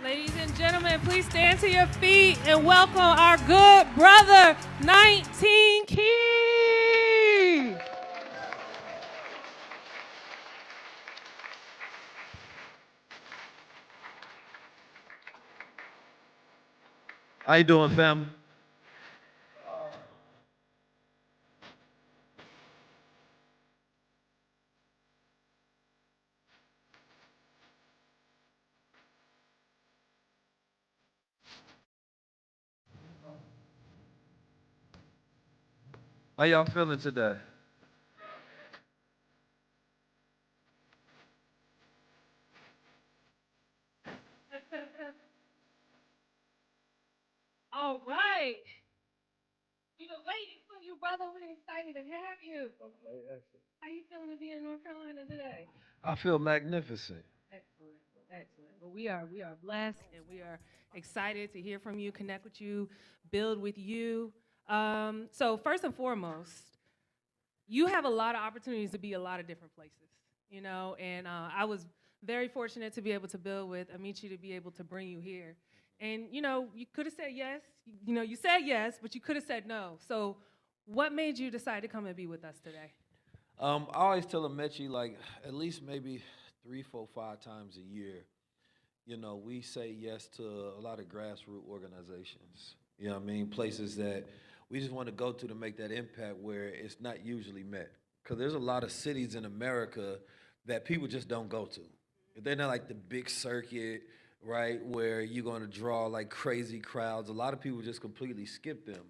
Ladies and gentlemen, please stand to your feet and welcome our good brother, 19 Key. How you doing, fam? How y'all feeling today? All right. We've been waiting for you, brother. We're excited to have you. How you feeling to be in North Carolina today? I feel magnificent. Excellent. Excellent. Well, we are blessed and we are excited to hear from you, connect with you, build with you. So first and foremost, you have a lot of opportunities to be a lot of different places, and I was very fortunate to be able to build with Amici to be able to bring you here. And, you could have said yes. You said yes, but you could have said no. So what made you decide to come and be with us today? I always tell Amechi like at least maybe 3, 4, 5 times a year. We say yes to a lot of grassroots organizations. You know what I mean? Places that we just want to go to make that impact where it's not usually met. Because there's a lot of cities in America that people just don't go to. They're not like the big circuit, right, where you're going to draw like crazy crowds. A lot of people just completely skip them,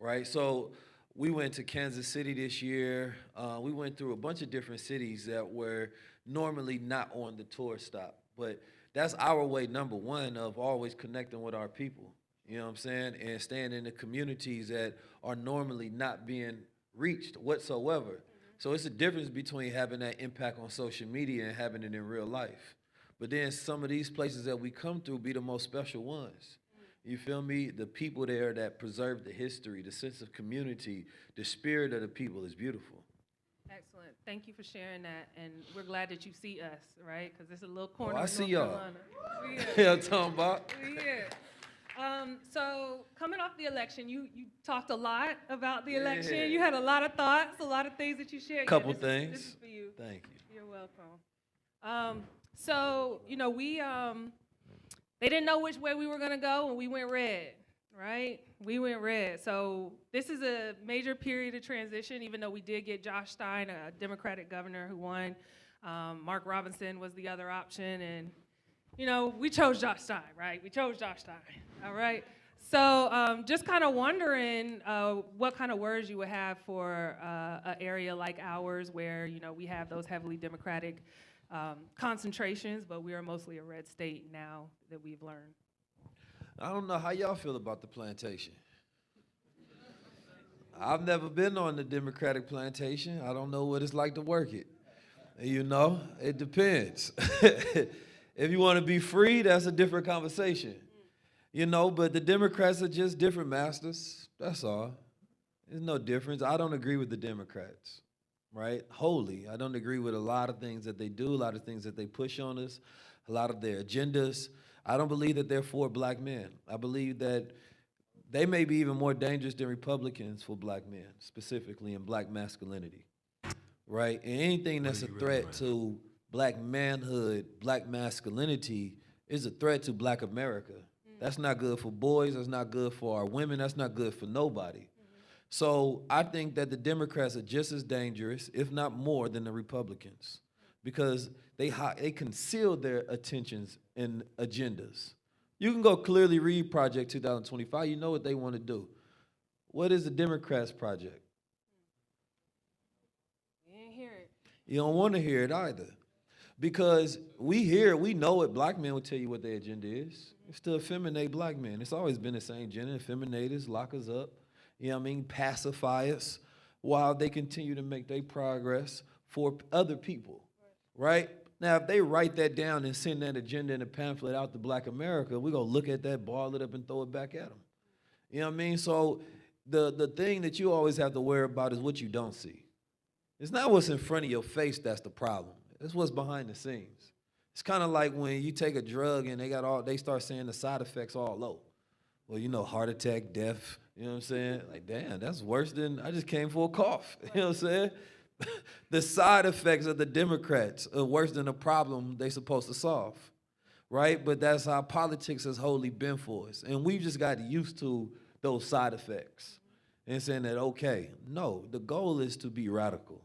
right? So we went to Kansas City this year. We went through a bunch of different cities that were normally not on the tour stop. But that's our way, number one, of always connecting with our people. You know what I'm saying? And staying in the communities that are normally not being reached whatsoever. So it's a difference between having that impact on social media and having it in real life. But then some of these places that we come through be the most special ones. You feel me? The people there that preserve the history, the sense of community, the spirit of the people is beautiful. Excellent. Thank you for sharing that. And we're glad that you see us, right? Because it's a little Oh, corner I of see North y'all. Carolina. We Yeah, here. I'm talking about We here. So coming off the election, you talked a lot about the election. You yeah, had a lot of thoughts, a lot of things that you shared. Yeah, couple this is things. for you. Thank you. You're welcome. So we they didn't know which way we were gonna go, and we went red, right? We went red. So this is a major period of transition. Even though we did get Josh Stein, a Democratic governor who won, Mark Robinson was the other option, and we chose Josh Stein, right? We chose Josh Stein, all right? So just kind of wondering what kind of words you would have for an area like ours where, we have those heavily Democratic concentrations, but we are mostly a red state now that we've learned. I don't know how y'all feel about the plantation. I've never been on the Democratic plantation. I don't know what it's like to work it. It depends. If you want to be free, that's a different conversation. But the Democrats are just different masters. That's all. There's no difference. I don't agree with the Democrats, right? Wholly. I don't agree with a lot of things that they do, a lot of things that they push on us, a lot of their agendas. I don't believe that they're for black men. I believe that they may be even more dangerous than Republicans for black men, specifically in black masculinity, right? And anything that's a threat to black manhood, black masculinity, is a threat to black America. That's not good for boys. That's not good for our women. That's not good for nobody. So I think that the Democrats are just as dangerous, if not more, than the Republicans, because they conceal their attentions and agendas. You can go clearly read Project 2025. You know what they want to do. What is the Democrats' project? We didn't hear it. You don't want to hear it either. Because we hear, we know it, black men will tell you what their agenda is. It's to effeminate black men. It's always been the same agenda, effeminate us, lock us up, pacify us, while they continue to make their progress for other people, right? Now, if they write that down and send that agenda in a pamphlet out to black America, we're going to look at that, ball it up, and throw it back at them. You know what I mean? So the thing that you always have to worry about is what you don't see. It's not what's in front of your face that's the problem. It's what's behind the scenes. It's kind of like when you take a drug and they start saying the side effects all low. Well, heart attack, death, you know what I'm saying? Like, damn, that's worse than I just came for a cough. You know what I'm saying? The side effects of the Democrats are worse than the problem they're supposed to solve, right? But that's how politics has wholly been for us. And we've just got used to those side effects and saying that, okay, no, the goal is to be radical.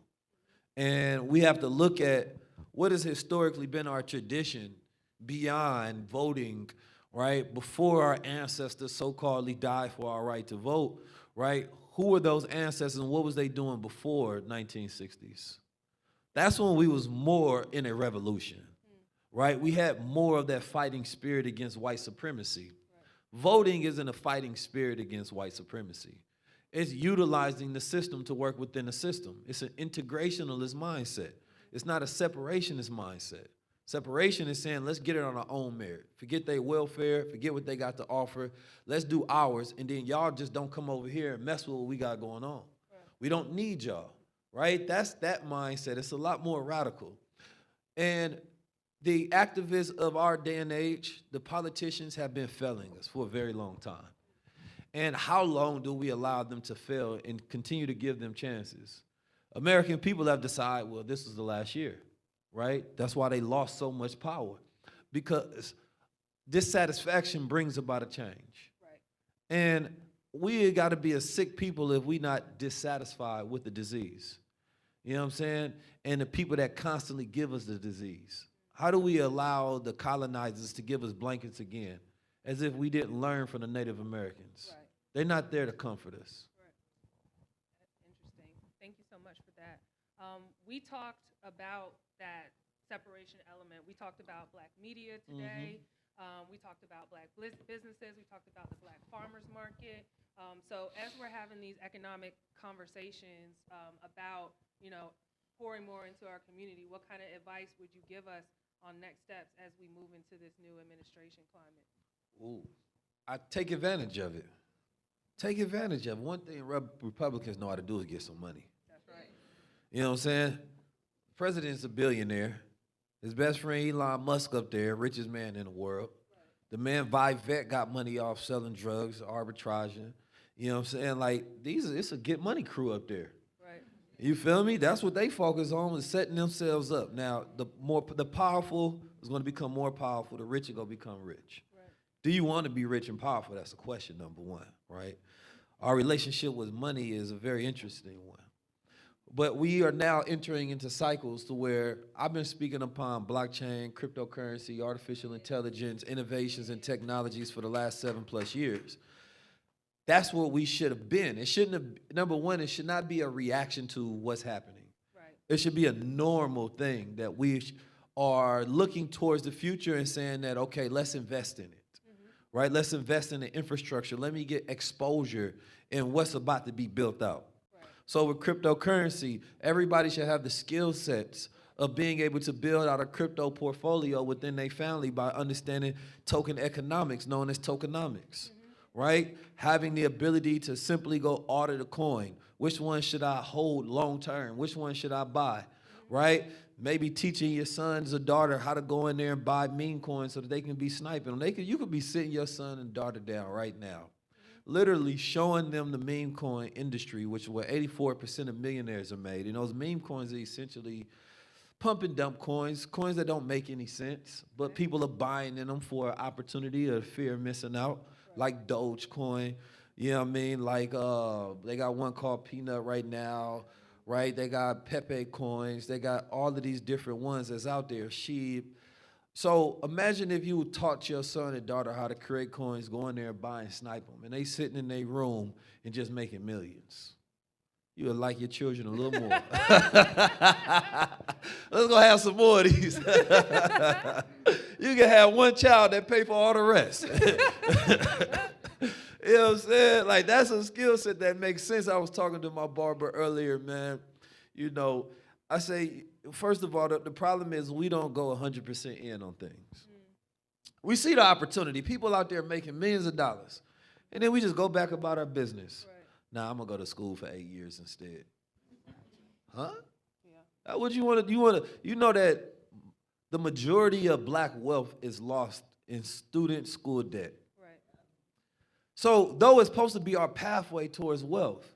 And we have to look at what has historically been our tradition beyond voting, right? Before our ancestors so-calledly died for our right to vote, right? Who were those ancestors and what was they doing before 1960s? That's when we was more in a revolution, right? We had more of that fighting spirit against white supremacy. Voting isn't a fighting spirit against white supremacy. It's utilizing the system to work within the system. It's an integrationalist mindset. It's not a separationist mindset. Separation is saying, let's get it on our own merit. Forget their welfare, forget what they got to offer. Let's do ours, and then y'all just don't come over here and mess with what we got going on. Right. We don't need y'all, right? That's that mindset. It's a lot more radical. And the activists of our day and age, the politicians, have been failing us for a very long time. And how long do we allow them to fail and continue to give them chances? American people have decided, well, this is the last year, right? That's why they lost so much power, because dissatisfaction brings about a change. Right. And we got to be a sick people if we not dissatisfied with the disease. You know what I'm saying? And the people that constantly give us the disease. How do we allow the colonizers to give us blankets again, as if we didn't learn from the Native Americans? Right. They're not there to comfort us. Right. Interesting. Thank you so much for that. We talked about that separation element. We talked about Black media today. Mm-hmm. We talked about Black businesses. We talked about the Black farmers market. So as we're having these economic conversations about, pouring more into our community, what kind of advice would you give us on next steps as we move into this new administration climate? Ooh, I take advantage of it. Take advantage of it. One thing Republicans know how to do is get some money. That's right. You know what I'm saying? The president's a billionaire. His best friend Elon Musk up there, richest man in the world. Right. The man Vivek got money off selling drugs, arbitraging. You know what I'm saying? Like, it's a get money crew up there. Right. You feel me? That's what they focus on, is setting themselves up. Now, the powerful is going to become more powerful. The rich are going to become rich. Right. Do you want to be rich and powerful? That's a question, number one, right? Our relationship with money is a very interesting one. But we are now entering into cycles to where I've been speaking upon blockchain, cryptocurrency, artificial intelligence, innovations and technologies for the last 7+ years. That's what we should have been. It shouldn't have, number one, it should not be a reaction to what's happening. Right. It should be a normal thing that we are looking towards the future and saying that, okay, let's invest in it. Right? Let's invest in the infrastructure. Let me get exposure in what's about to be built out. Right. So with cryptocurrency, everybody should have the skill sets of being able to build out a crypto portfolio within their family by understanding token economics, known as tokenomics, right? Having the ability to simply go audit a coin. Which one should I hold long term? Which one should I buy, right? Maybe teaching your sons or daughter how to go in there and buy meme coins so that they can be sniping them. You could be sitting your son and daughter down right now, literally showing them the meme coin industry, which is where 84% of millionaires are made. And those meme coins are essentially pump and dump coins that don't make any sense, but people are buying in them for an opportunity or fear of missing out, like Dogecoin. You know what I mean? Like they got one called Peanut right now. Right, they got Pepe coins, they got all of these different ones that's out there, Sheep. So imagine if you taught your son and daughter how to create coins, go in there and buy and snipe them, and they sitting in their room and just making millions. You would like your children a little more. Let's go have some more of these. You can have one child that pay for all the rest. You know what I'm saying? Like, that's a skill set that makes sense. I was talking to my barber earlier, man. I say, first of all, the problem is we don't go 100% in on things. We see the opportunity. People out there making millions of dollars. And then we just go back about our business. Right. Nah, I'm going to go to school for 8 years instead. Huh? Yeah. What you want to, you know that the majority of black wealth is lost in student school debt. Right. So though it's supposed to be our pathway towards wealth,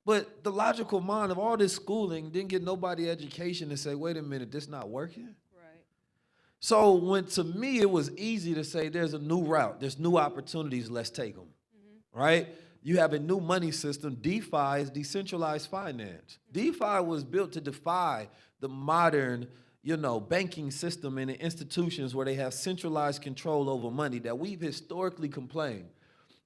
but the logical mind of all this schooling didn't get nobody education to say, wait a minute, this not working. Right. So when to me it was easy to say there's a new route, there's new opportunities, let's take them, right? You have a new money system. DeFi is decentralized finance. DeFi was built to defy the modern, banking system and the institutions where they have centralized control over money that we've historically complained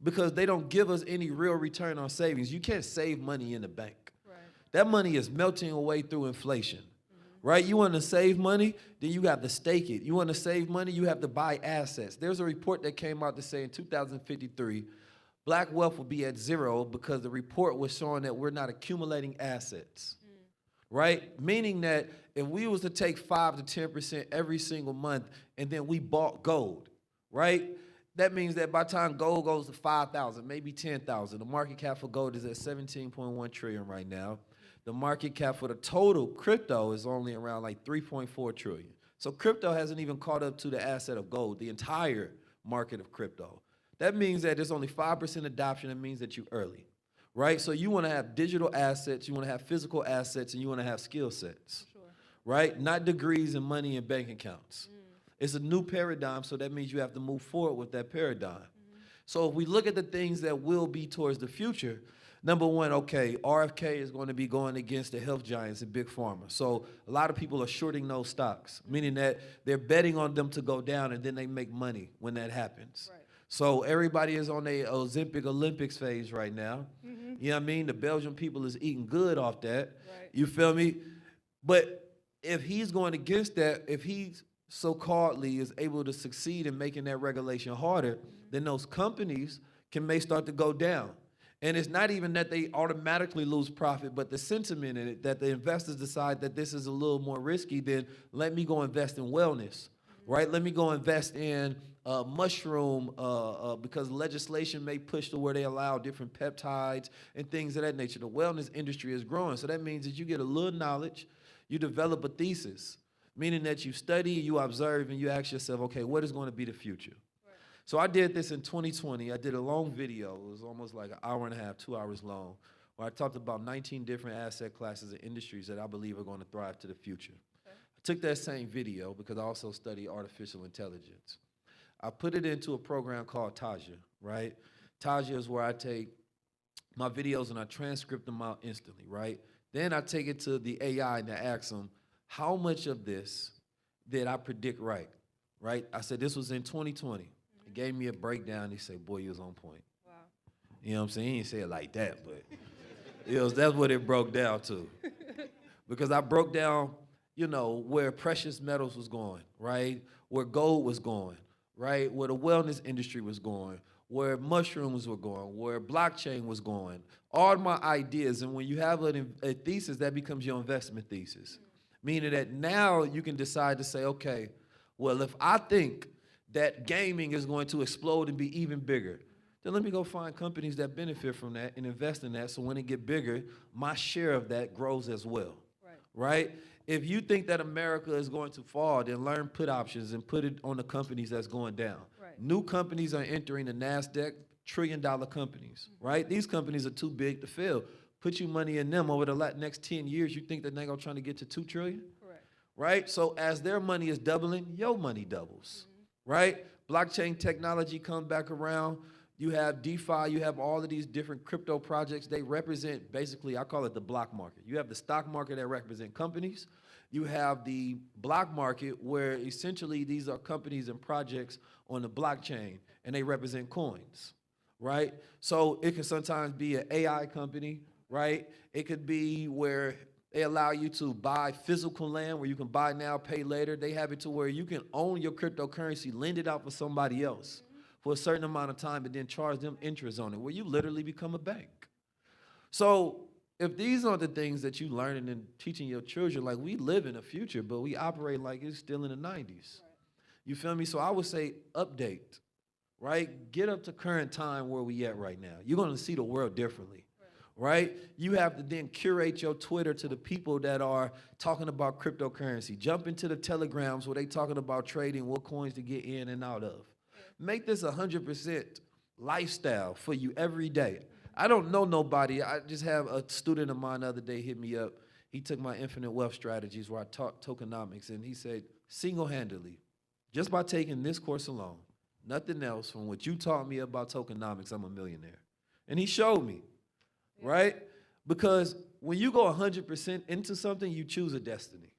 because they don't give us any real return on savings. You can't save money in the bank. Right. That money is melting away through inflation, right? You want to save money, then you have to stake it. You want to save money, you have to buy assets. There's a report that came out to say in 2053, black wealth will be at zero because the report was showing that we're not accumulating assets, right? Meaning that if we was to take 5 to 10% every single month and then we bought gold, right? That means that by the time gold goes to 5,000, maybe 10,000, the market cap for gold is at 17.1 trillion right now. The market cap for the total crypto is only around like 3.4 trillion. So crypto hasn't even caught up to the asset of gold, the entire market of crypto. That means that there's only 5% adoption. It means that you're early, right? So you want to have digital assets, you want to have physical assets, and you want to have skill sets, Sure. right? Not degrees and money and bank accounts. It's a new paradigm, so that means you have to move forward with that paradigm. So if we look at the things that will be towards the future, number one, okay, RFK is going to be going against the health giants and big pharma. So a lot of people are shorting those stocks, meaning that they're betting on them to go down and then they make money when that happens. Right. So everybody is on a Ozempic Olympics phase right now. You know what I mean? The Belgian people is eating good off that. Right. You feel me? But if he's going against that, if he's so-calledly is able to succeed in making that regulation harder, then those companies may start to go down. And it's not even that they automatically lose profit, but the sentiment in it, that the investors decide that this is a little more risky, then let me go invest in wellness, right? Let me go invest in mushroom because legislation may push to where they allow different peptides and things of that nature. The wellness industry is growing. So that means that you get a little knowledge, you develop a thesis, meaning that you study, you observe, and you ask yourself, okay, what is going to be the future? Right. So I did this in 2020. I did a long video. It was almost like an hour and a half, 2 hours long, where I talked about 19 different asset classes and industries that I believe are going to thrive to the future. Okay. I took that same video because I also study artificial intelligence. I put it into a program called Taja, right? Taja is where I take my videos and I transcript them out instantly, right? Then I take it to the AI and I ask them, how much of this did I predict right? I said, this was in 2020. He gave me a breakdown. He said, boy, you was on point. Wow. You know what I'm saying? He didn't say it like that, but that's what it broke down to. Because I broke down, where precious metals was going, right? Where gold was going, right? Where the wellness industry was going, where mushrooms were going, where blockchain was going. All my ideas, and when you have a thesis, that becomes your investment thesis. Meaning that now you can decide to say, okay, well, if I think that gaming is going to explode and be even bigger, then let me go find companies that benefit from that and invest in that so when it get bigger, my share of that grows as well, right? If you think that America is going to fall, then learn put options and put it on the companies that's going down. Right. New companies are entering the NASDAQ, trillion-dollar companies, right? These companies are too big to fail. Put your money in them over the next 10 years, you think that they're going to try to get to 2 trillion? Correct. Right? So as their money is doubling, your money doubles, right? Blockchain technology comes back around. You have DeFi, you have all of these different crypto projects. They represent, basically, I call it the block market. You have the stock market that represent companies. You have the block market where essentially these are companies and projects on the blockchain, and they represent coins, right? So it can sometimes be an AI company, right? It could be where they allow you to buy physical land where you can buy now, pay later. They have it to where you can own your cryptocurrency, lend it out for somebody else for a certain amount of time and then charge them interest on it, where you literally become a bank. So if these are the things that you learning and teaching your children, like we live in a future, but we operate like it's still in the 90s. You feel me? So I would say update, right? Get up to current time where we at right now. You're going to see the world differently. right? You have to then curate your Twitter to the people that are talking about cryptocurrency. Jump into the telegrams where they talking about trading, what coins to get in and out of. Make this 100% lifestyle for you every day. I don't know nobody. I just have a student of mine the other day hit me up. He took my infinite wealth strategies where I taught tokenomics, and he said, single-handedly, just by taking this course alone, nothing else from what you taught me about tokenomics, I'm a millionaire. And he showed me, right? Because when you go 100% into something, you choose a destiny,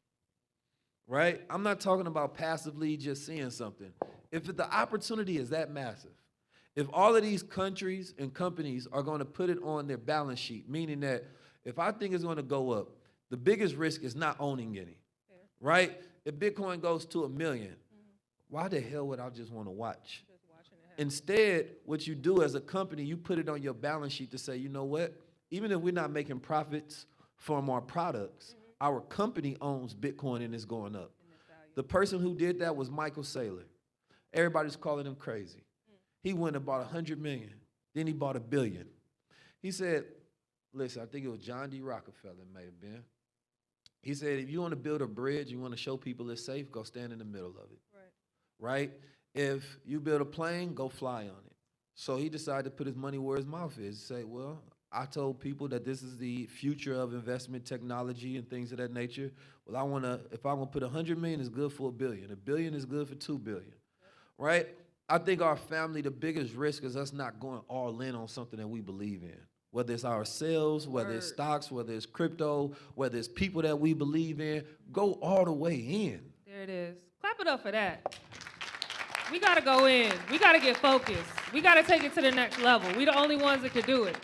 right? I'm not talking about passively just seeing something. If the opportunity is that massive, if all of these countries and companies are going to put it on their balance sheet, meaning that if I think it's going to go up, the biggest risk is not owning any, right? If Bitcoin goes to $1 million, why the hell would I just want to watch? Instead, what you do as a company, you put it on your balance sheet to say, you know what? Even if we're not making profits from our products, our company owns Bitcoin and it's going up. The person who did that was Michael Saylor. Everybody's calling him crazy. He went and bought 100 million. Then he bought $1 billion. He said, listen, I think it was John D. Rockefeller, it may have been. He said, if you want to build a bridge, you want to show people it's safe, go stand in the middle of it. Right? If you build a plane, go fly on it. So he decided to put his money where his mouth is. Say, well, I told people that this is the future of investment technology and things of that nature. Well, if I want to put 100 million, it's good for $1 billion. $1 billion is good for $2 billion. Right? I think our family, the biggest risk is us not going all in on something that we believe in. Whether it's ourselves, whether it's stocks, whether it's crypto, whether it's people that we believe in, go all the way in. There it is. Clap it up for that. We got to go in. We got to get focused. We got to take it to the next level. We the only ones that could do it.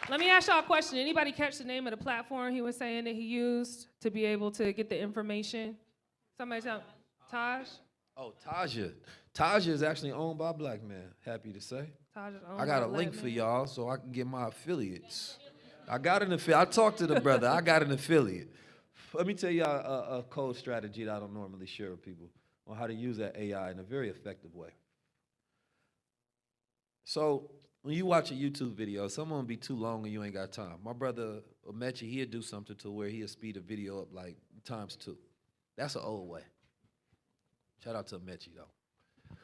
Let me ask y'all a question. Anybody catch the name of the platform he was saying that he used to be able to get the information? Somebody tell me. Taj? Oh, Taja. Taja is actually owned by a black man, happy to say. Taj is owned I got by a black link for man. y'all so I can get my affiliates. I got an affiliate. I talked to the brother. I got an affiliate. Let me tell y'all a code strategy that I don't normally share with people on how to use that AI in a very effective way. So when you watch a YouTube video, some of them be too long and you ain't got time. My brother, Omechi, he'll do something to where he'll speed a video up like ×2. That's an old way. Shout out to Omechi, though.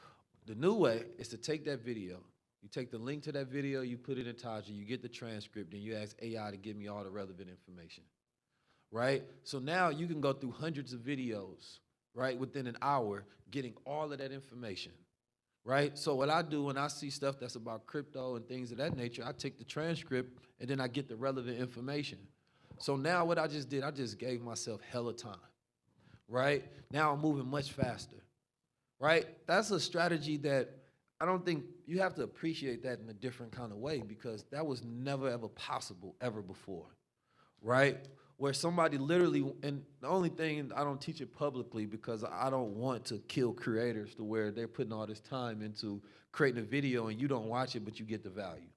The new way is to take that video. You take the link to that video, you put it in Taja, you get the transcript, and you ask AI to give me all the relevant information, right? So now you can go through hundreds of videos, right, within an hour, getting all of that information, right? So what I do when I see stuff that's about crypto and things of that nature, I take the transcript, and then I get the relevant information. So now what I just did, I just gave myself hella time, right? Now I'm moving much faster, right? That's a strategy that I don't think you have to appreciate that in a different kind of way because that was never ever possible ever before, right? Where somebody literally, and the only thing I don't teach it publicly because I don't want to kill creators to where they're putting all this time into creating a video and you don't watch it but you get the value.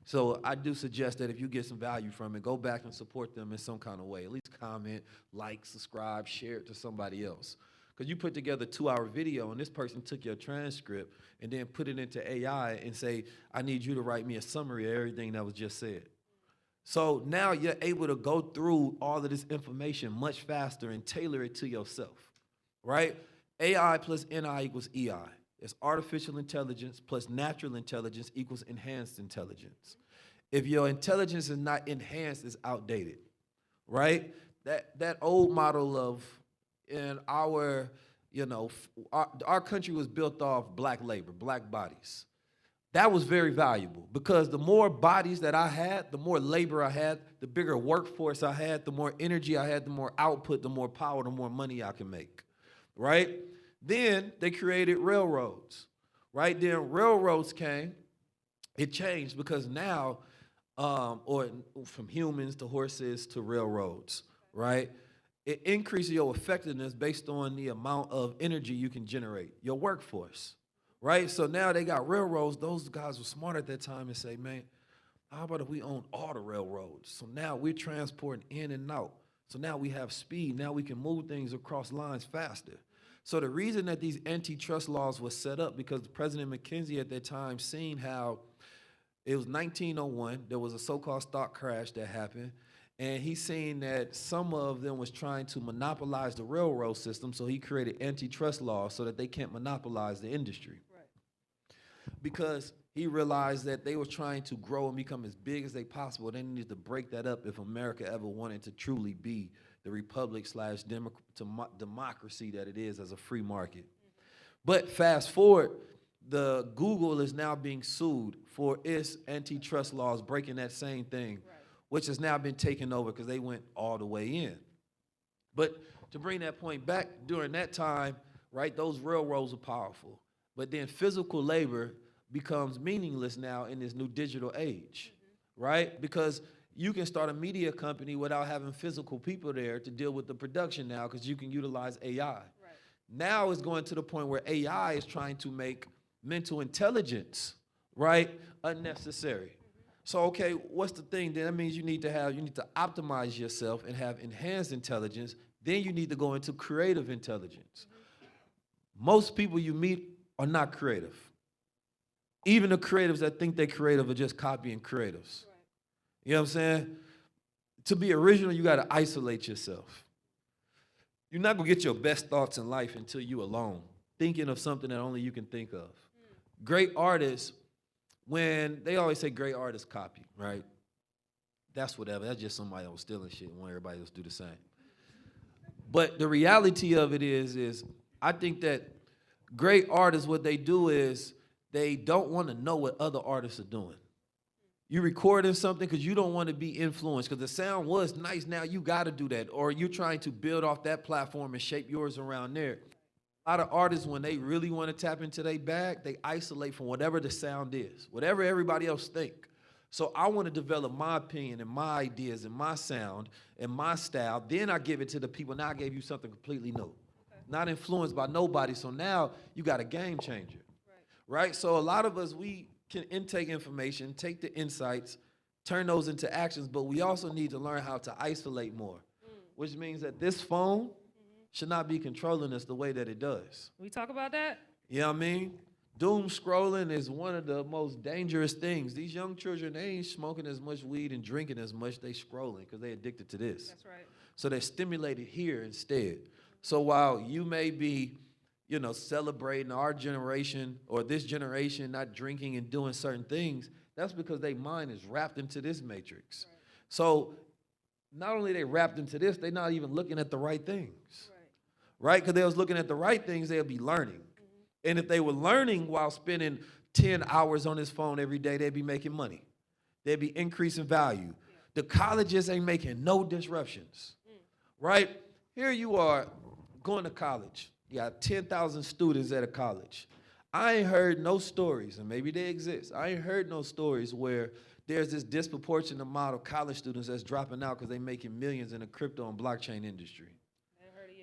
So I do suggest that if you get some value from it, go back and support them in some kind of way. At least comment, like, subscribe, share it to somebody else. Because you put together a 2-hour video and this person took your transcript and then put it into AI and say, I need you to write me a summary of everything that was just said. So now you're able to go through all of this information much faster and tailor it to yourself, right? AI plus NI equals EI. It's artificial intelligence plus natural intelligence equals enhanced intelligence. If your intelligence is not enhanced, it's outdated, right? That old model of in our, our country was built off black labor, black bodies. That was very valuable because the more bodies that I had, the more labor I had, the bigger workforce I had, the more energy I had, the more output, the more power, the more money I can make, right? Then they created railroads, right? Then railroads came. It changed because now, or from humans to horses to railroads, right? It increases your effectiveness based on the amount of energy you can generate, your workforce, right? So now they got railroads. Those guys were smart at that time and say, man, how about if we own all the railroads? So now we're transporting in and out. So now we have speed. Now we can move things across lines faster. So the reason that these antitrust laws were set up because President McKenzie at that time seen how It was 1901. There was a so-called stock crash that happened. And he seen that some of them was trying to monopolize the railroad system, so he created antitrust laws so that they can't monopolize the industry. Right. Because he realized that they were trying to grow and become as big as they possible. They needed to break that up if America ever wanted to truly be the republic slash democracy that it is as a free market. But fast forward, the Google is now being sued for its antitrust laws breaking that same thing, which has now been taken over because they went all the way in. But to bring that point back, during that time, right, those railroads are powerful. But then physical labor becomes meaningless now in this new digital age, right? Because you can start a media company without having physical people there to deal with the production now because you can utilize AI. Right. Now it's going to the point where AI is trying to make mental intelligence, right, unnecessary. So, okay, what's the thing then? That means you need to optimize yourself and have enhanced intelligence. Then you need to go into creative intelligence. Most people you meet are not creative. Even the creatives that think they're creative are just copying creatives. Right. You know what I'm saying? To be original, you got to isolate yourself. You're not going to get your best thoughts in life until you're alone, thinking of something that only you can think of. Great artists, when they always say great artists copy, right? That's whatever. That's just somebody else stealing shit and want everybody else to do the same. But the reality of it is I think that great artists, what they do is they don't want to know what other artists are doing. You recording something because you don't want to be influenced because the sound was nice. Now you got to do that. Or you're trying to build off that platform and shape yours around there. A lot of artists, when they really want to tap into their bag, they isolate from whatever the sound is, whatever everybody else think. So I want to develop my opinion and my ideas and my sound and my style. Then I give it to the people. Now I gave you something completely new. Okay. Not influenced by nobody. So now you got a game changer. Right? So a lot of us, we can intake information, take the insights, turn those into actions, but we also need to learn how to isolate more, which means that this phone should not be controlling us the way that it does. We talk about that? You know what I mean? Doom scrolling is one of the most dangerous things. These young children, they ain't smoking as much weed and drinking as much. They scrolling because they're addicted to this. That's right. So they're stimulated here instead. So while you may be celebrating our generation or this generation not drinking and doing certain things, that's because their mind is wrapped into this matrix. Right. So not only they wrapped into this, they're not even looking at the right things. Right? Because they was looking at the right things, they'll be learning. And if they were learning while spending 10 hours on this phone every day, they'd be making money. They'd be increasing value. Yeah. The colleges ain't making no disruptions. Right? Here you are going to college. You got 10,000 students at a college. I ain't heard no stories, and maybe they exist. I ain't heard no stories where there's this disproportionate amount of college students that's dropping out because they're making millions in the crypto and blockchain industry.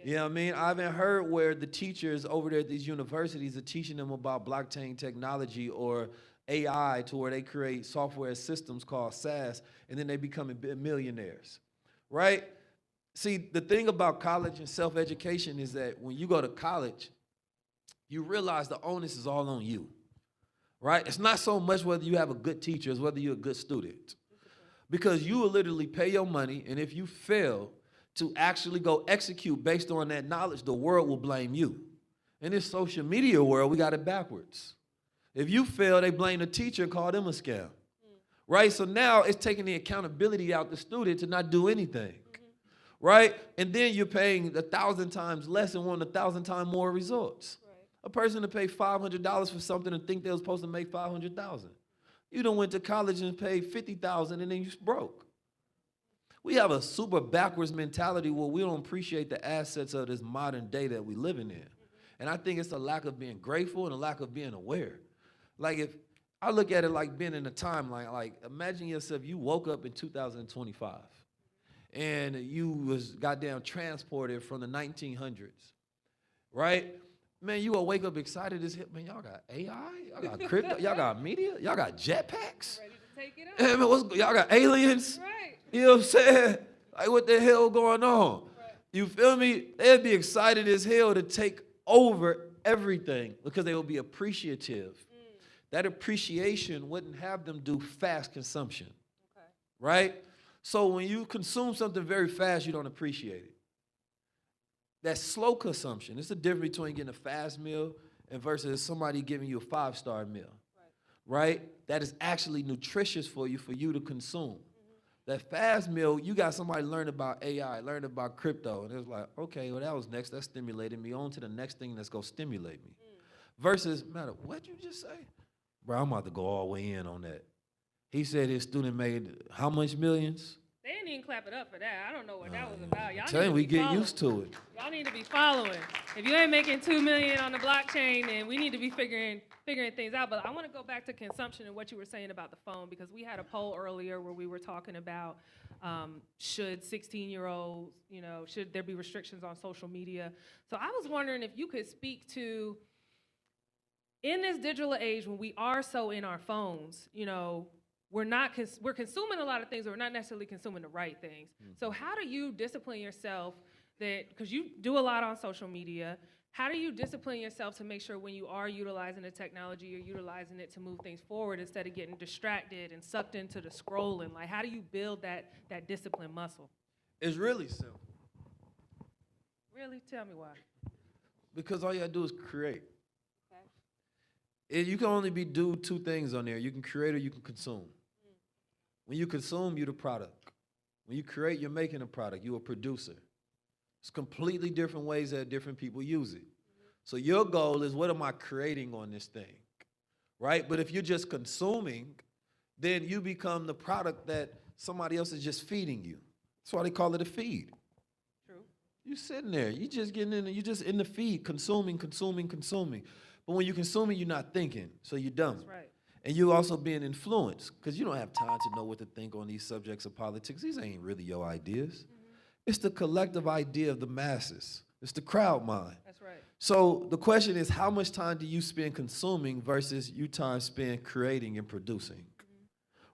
You know what I mean? I haven't heard where the teachers over there at these universities are teaching them about blockchain technology or AI to where they create software systems called SaaS, and then they become millionaires, right? See, the thing about college and self-education is that when you go to college, you realize the onus is all on you, right? It's not so much whether you have a good teacher as whether you're a good student. Because you will literally pay your money, and if you fail to actually go execute based on that knowledge, the world will blame you. In this social media world, we got it backwards. If you fail, they blame the teacher and call them a scam, right? So now it's taking the accountability out the student to not do anything. Right? And then you're paying 1,000 times less and want 1,000 times more results. Right. A person to pay $500 for something and think they were supposed to make $500,000. You done went to college and paid $50,000 and then you broke. We have a super backwards mentality where we don't appreciate the assets of this modern day that we living in. And I think it's a lack of being grateful and a lack of being aware. Like if I look at it like being in a timeline, like imagine yourself, you woke up in 2025. And you was goddamn transported from the 1900s, right? Man, you will wake up excited as hell. Man, y'all got AI, y'all got crypto, y'all got media, y'all got jetpacks. Ready to take it up. Hey, man, y'all got aliens. Right. You know what I'm saying? Like, what the hell going on? Right. You feel me? They'd be excited as hell to take over everything because they will be appreciative that appreciation wouldn't have them do fast consumption, Okay. right? So when you consume something very fast, you don't appreciate it. That slow consumption, it's the difference between getting a fast meal and versus somebody giving you a 5-star meal, right? That is actually nutritious for you to consume. That fast meal, you got somebody learn about AI, learn about crypto, and it's like, okay, well, that was next. That stimulated me on to the next thing that's going to stimulate me. Versus, matter, what'd you just say? Bro, I'm about to go all the way in on that. He said his student made how much millions? They didn't even clap it up for that. I don't know what that was about. Y'all Tell need him to we be get following. used to it. Y'all need to be following. If you ain't making $2 million on the blockchain, then we need to be figuring things out. But I want to go back to consumption and what you were saying about the phone, because we had a poll earlier where we were talking about should 16-year-olds, should there be restrictions on social media. So I was wondering if you could speak to, in this digital age when we are so in our phones, we're consuming a lot of things, but we're not necessarily consuming the right things. So how do you discipline yourself because you do a lot on social media, how do you discipline yourself to make sure when you are utilizing the technology, you're utilizing it to move things forward instead of getting distracted and sucked into the scrolling? Like, how do you build that discipline muscle? It's really simple. Really? Tell me why. Because all you gotta do is create. Okay. You can only do two things on there. You can create or you can consume. When you consume, you're the product. When you create, you're making a product. You're a producer. It's completely different ways that different people use it. So your goal is, what am I creating on this thing, right? But if you're just consuming, then you become the product that somebody else is just feeding you. That's why they call it a feed. True. You're sitting there. You just getting in. You just in the feed, consuming. But when you're consuming, you're not thinking, so you're dumb. That's right. And you also being influenced, because you don't have time to know what to think on these subjects of politics. These ain't really your ideas. It's the collective idea of the masses. It's the crowd mind. That's right. So the question is, how much time do you spend consuming versus you time spent creating and producing,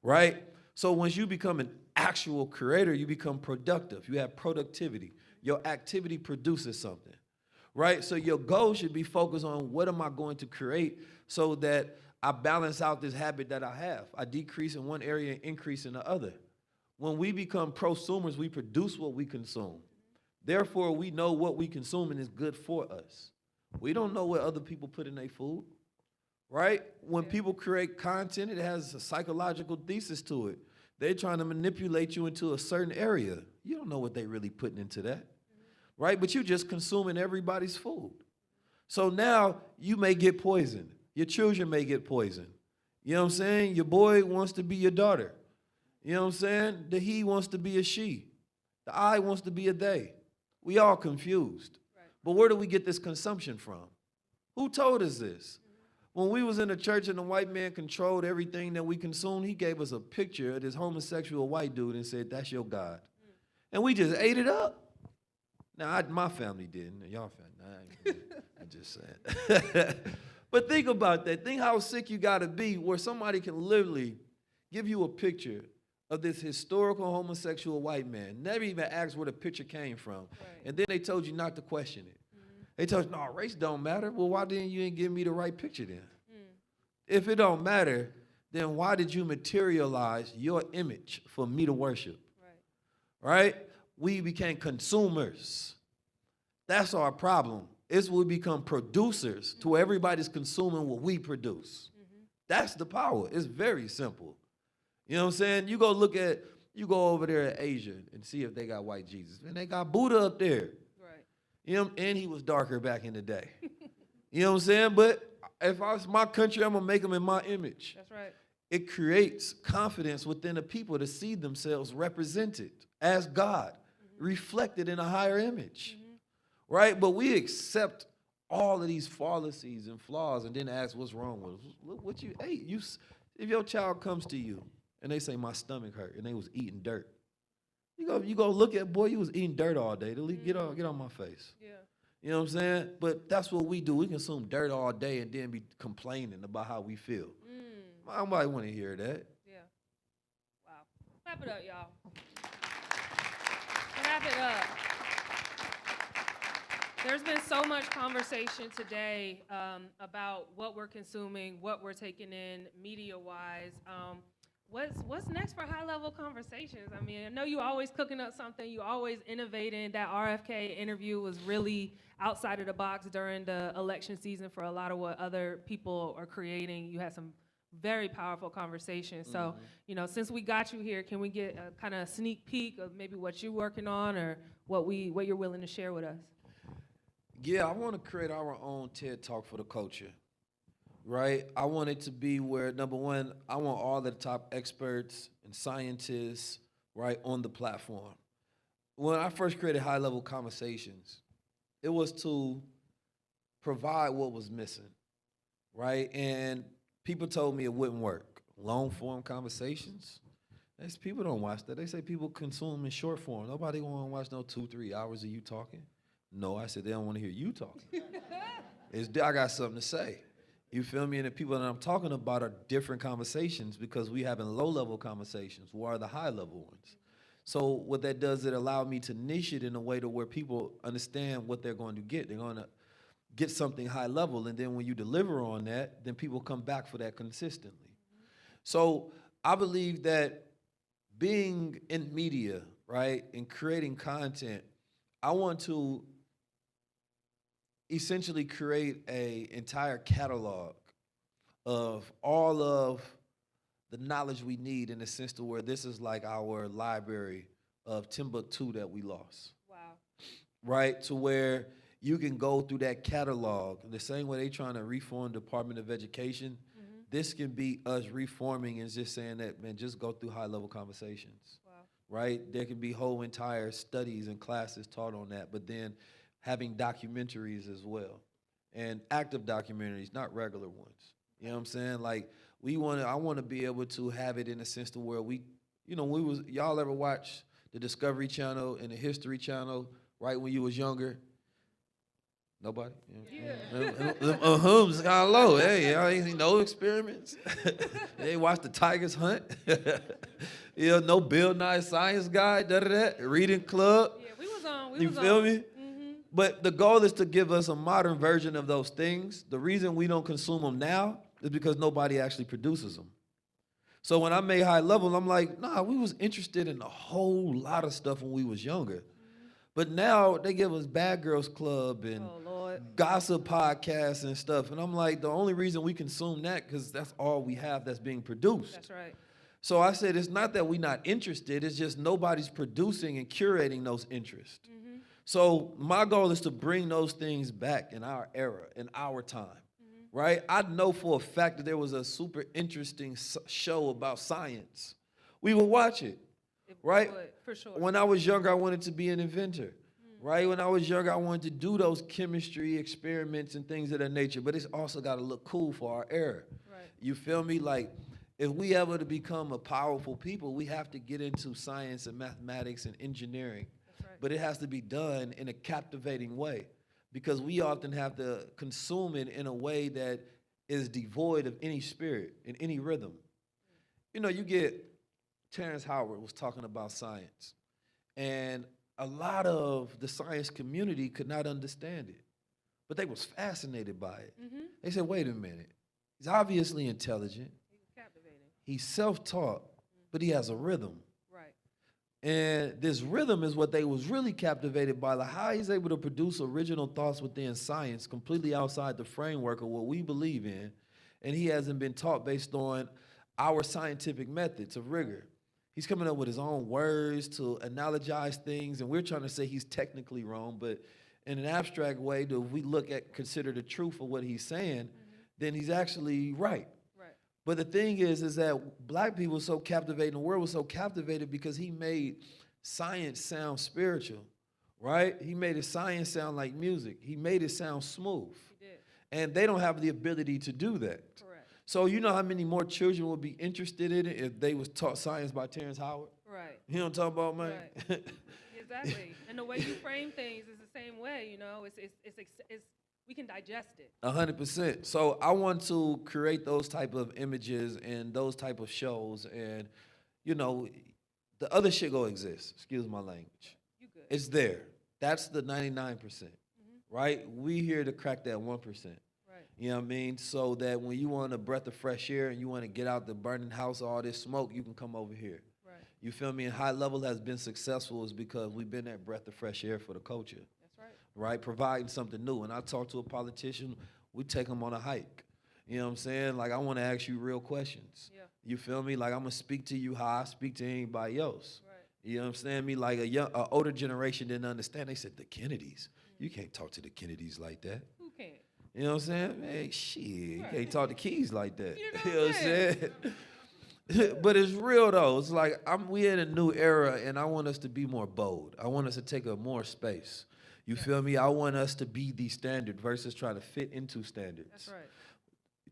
right? So once you become an actual creator, you become productive. You have productivity. Your activity produces something, right? So your goal should be focused on, what am I going to create so that I balance out this habit that I have. I decrease in one area and increase in the other. When we become prosumers, we produce what we consume. Therefore, we know what we consuming is good for us. We don't know what other people put in their food, right? When people create content, it has a psychological thesis to it. They're trying to manipulate you into a certain area. You don't know what they're really putting into that, right? But you're just consuming everybody's food. So now you may get poisoned. Your children may get poisoned. You know what I'm saying? Your boy wants to be your daughter. You know what I'm saying? The he wants to be a she. The I wants to be a they. We all confused. Right. But where do we get this consumption from? Who told us this? When we was in the church and the white man controlled everything that we consumed, he gave us a picture of this homosexual white dude and said, that's your God. And we just ate it up. Now, my family didn't. Y'all family, I'm just saying. But think about that. Think how sick you got to be where somebody can literally give you a picture of this historical homosexual white man, never even asked where the picture came from. Right. And then they told you not to question it. They told you, no, race don't matter. Well, why didn't you give me the right picture then? If it don't matter, then why did you materialize your image for me to worship? Right? We became consumers. That's our problem. It's when we become producers to where everybody's consuming what we produce. That's the power. It's very simple. You know what I'm saying? You go over there at Asia and see if they got white Jesus. And they got Buddha up there. Right. You know, and he was darker back in the day. You know what I'm saying? But if I was my country, I'm going to make them in my image. That's right. It creates confidence within the people to see themselves represented as God, reflected in a higher image. Right? But we accept all of these fallacies and flaws and then ask what's wrong with us. Look what you ate. If your child comes to you and they say, my stomach hurt, and they was eating dirt, you go look at, boy, you was eating dirt all day. Get on my face. Yeah. You know what I'm saying? But that's what we do. We consume dirt all day and then be complaining about how we feel. Nobody want to hear that. Yeah. Wow. Clap it up, y'all. Clap it up. There's been so much conversation today about what we're consuming, what we're taking in media-wise. What's next for high-level conversations? I mean, I know you always cooking up something. You always innovating. That RFK interview was really outside of the box during the election season for a lot of what other people are creating. You had some very powerful conversations. So, since we got you here, can we get a kind of sneak peek of maybe what you're working on or what you're willing to share with us? Yeah, I want to create our own TED Talk for the culture, right? I want it to be where, number one, I want all the top experts and scientists, right, on the platform. When I first created High Level Conversations, it was to provide what was missing, right? And people told me it wouldn't work. Long form conversations, people don't watch that. They say people consume in short form. Nobody want to watch no 2-3 hours of you talking. No, I said they don't want to hear you talking. I got something to say. You feel me? And the people that I'm talking about are different conversations because we having low-level conversations. What are the high-level ones? So what that does, it allowed me to niche it in a way to where people understand what they're going to get. They're going to get something high level, and then when you deliver on that, then people come back for that consistently. So I believe that being in media, right, and creating content, I want to essentially create an entire catalog of all of the knowledge we need in the sense to where this is like our library of Timbuktu that we lost. Wow. Right? To where you can go through that catalog the same way they trying to reform Department of Education. This can be us reforming and just saying that, man, just go through high-level conversations. Wow. Right? There can be whole entire studies and classes taught on that, but then having documentaries as well, and active documentaries, not regular ones. You know what I'm saying? Like I want to be able to have it in a sense to where y'all ever watch the Discovery Channel and the History Channel, right, when you was younger? Nobody? Yeah. Hums kind of low. Hey, y'all ain't seen no experiments. They watch the tigers hunt. No Bill Nye Science Guy, reading club. Yeah, we was on. You feel me? But the goal is to give us a modern version of those things. The reason we don't consume them now is because nobody actually produces them. So when I made High Level, I'm like, nah, we was interested in a whole lot of stuff when we was younger. But now they give us Bad Girls Club and gossip podcasts and stuff. And I'm like, the only reason we consume that because that's all we have that's being produced. That's right. So I said, it's not that we're not interested. It's just nobody's producing and curating those interests. So my goal is to bring those things back in our era, in our time, right? I know for a fact that there was a super interesting show about science. We would watch it, right? For sure. When I was younger, I wanted to be an inventor, right? When I was younger, I wanted to do those chemistry experiments and things of that nature, but it's also got to look cool for our era. Right. You feel me? Like, if we ever to become a powerful people, we have to get into science and mathematics and engineering. But it has to be done in a captivating way because we often have to consume it in a way that is devoid of any spirit and any rhythm. You get Terrence Howard was talking about science, and a lot of the science community could not understand it, but they was fascinated by it. They said, wait a minute, he's obviously intelligent. He's captivating. He's self-taught, but he has a rhythm. Right. And this rhythm is what they was really captivated by, like how he's able to produce original thoughts within science completely outside the framework of what we believe in. And he hasn't been taught based on our scientific methods of rigor. He's coming up with his own words to analogize things, and we're trying to say he's technically wrong, but in an abstract way, if we consider the truth of what he's saying, then he's actually right. But the thing is that black people were so captivated, the world was so captivated because he made science sound spiritual, right? He made his science sound like music. He made it sound smooth. He did. And they don't have the ability to do that. Correct. So you know how many more children would be interested in it if they was taught science by Terrence Howard? Right. You know what I'm talking about, man? Right. Exactly. And the way you frame things is the same way, it's we can digest it. 100%. So I want to create those type of images and those type of shows, and the other shit go exist. Excuse my language. You good. It's there. That's the 99%, right? We here to crack that 1%. Right. You know what I mean? So that when you want a breath of fresh air and you want to get out the burning house, all this smoke, you can come over here. Right. You feel me? And High Level has been successful is because we've been that breath of fresh air for the culture, That's right. right? Providing something new. When I talk to a politician, we take them on a hike. You know what I'm saying? Like, I want to ask you real questions. Yeah. You feel me? Like, I'm going to speak to you how I speak to anybody else. Right. You know what I'm saying? Me, like a older generation didn't understand. They said, the Kennedys. You can't talk to the Kennedys like that. Who can? You know what I'm saying? Hey, shit, you Right. can't talk to Keys like that. You know You know what I'm what saying? But it's real though. It's like we in a new era, and I want us to be more bold. I want us to take up more space. You feel me? I want us to be the standard versus trying to fit into standards. That's right.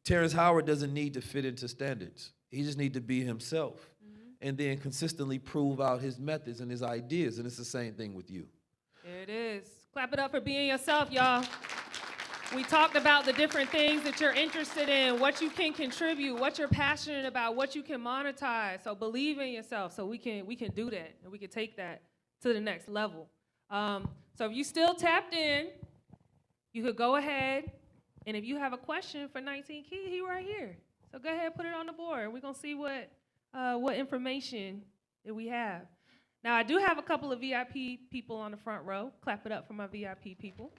Terrence Howard doesn't need to fit into standards. He just need to be himself, and then consistently prove out his methods and his ideas. And it's the same thing with you. There it is. Clap it up for being yourself, y'all. We talked about the different things that you're interested in, what you can contribute, what you're passionate about, what you can monetize. So believe in yourself so we can do that, and we can take that to the next level. So if you still tapped in, you could go ahead, and if you have a question for 19 Key, he right here. So go ahead, put it on the board. We're going to see what information that we have. Now, I do have a couple of VIP people on the front row. Clap it up for my VIP people.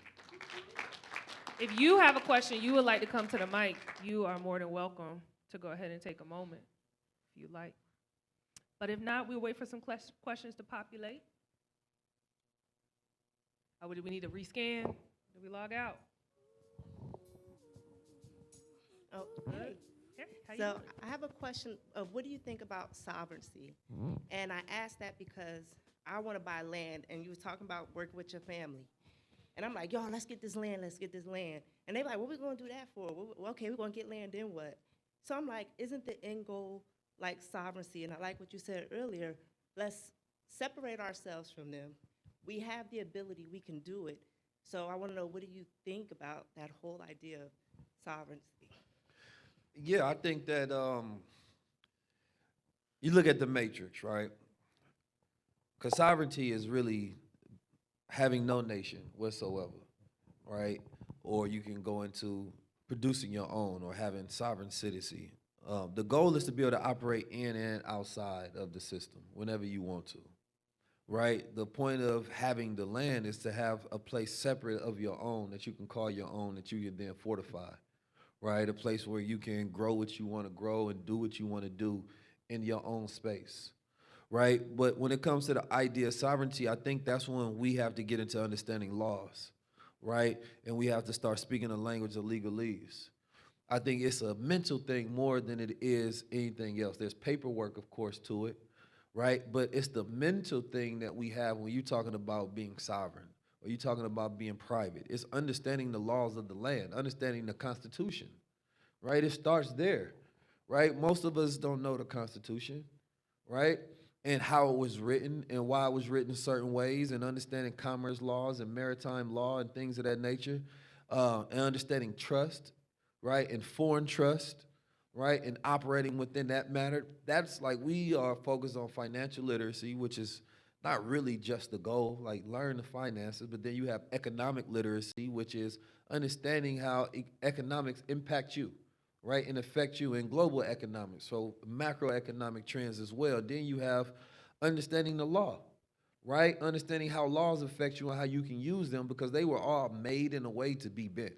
If you have a question you would like to come to the mic, you are more than welcome to go ahead and take a moment if you'd like. But if not, we'll wait for some questions to populate. Oh, do we need to rescan? Did we log out? Oh, Good. hey. Okay, how you So doing? I have a question of what do you think about sovereignty? And I asked that because I want to buy land, and you were talking about working with your family. And I'm like, y'all, let's get this land, let's get this land. And they're like, what we going to do that for? Well, okay, we're going to get land, then what? So I'm like, isn't the end goal like sovereignty? And I like what you said earlier, let's separate ourselves from them. We have the ability, we can do it. So I want to know, what do you think about that whole idea of sovereignty? Yeah, I think that you look at the matrix, right? Because sovereignty is really having no nation whatsoever, right? Or you can go into producing your own or having sovereign citizenry. The goal is to be able to operate in and outside of the system whenever you want to, right? The point of having the land is to have a place separate of your own that you can call your own, that you can then fortify, right? A place where you can grow what you want to grow and do what you want to do in your own space, right? But when it comes to the idea of sovereignty, I think that's when we have to get into understanding laws, right? And we have to start speaking the language of legalese. I think it's a mental thing more than it is anything else. There's paperwork, of course, to it, right? But it's the mental thing that we have when you're talking about being sovereign or you're talking about being private. It's understanding the laws of the land, understanding the Constitution, right? It starts there, right? Most of us don't know the Constitution, right? And how it was written and why it was written certain ways, and understanding commerce laws and maritime law and things of that nature, and understanding trust, right, and foreign trust, right, and operating within that matter. That's like we are focused on financial literacy, which is not really just the goal, like learn the finances, but then you have economic literacy, which is understanding how economics impact you, right, and affect you in global economics, so macroeconomic trends as well. Then you have understanding the law, right, understanding how laws affect you and how you can use them, because they were all made in a way to be bent.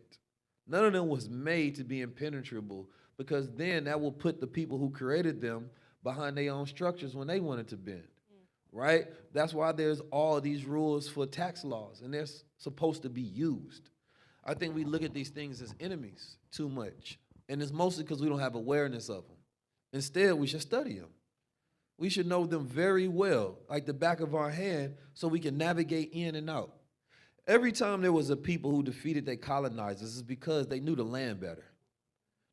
None of them was made to be impenetrable, because then that will put the people who created them behind their own structures when they wanted to bend, right? That's why there's all these rules for tax laws, and they're supposed to be used. I think we look at these things as enemies too much, and it's mostly because we don't have awareness of them. Instead, we should study them. We should know them very well, like the back of our hand, so we can navigate in and out. Every time there was a people who defeated their colonizers, it's because they knew the land better,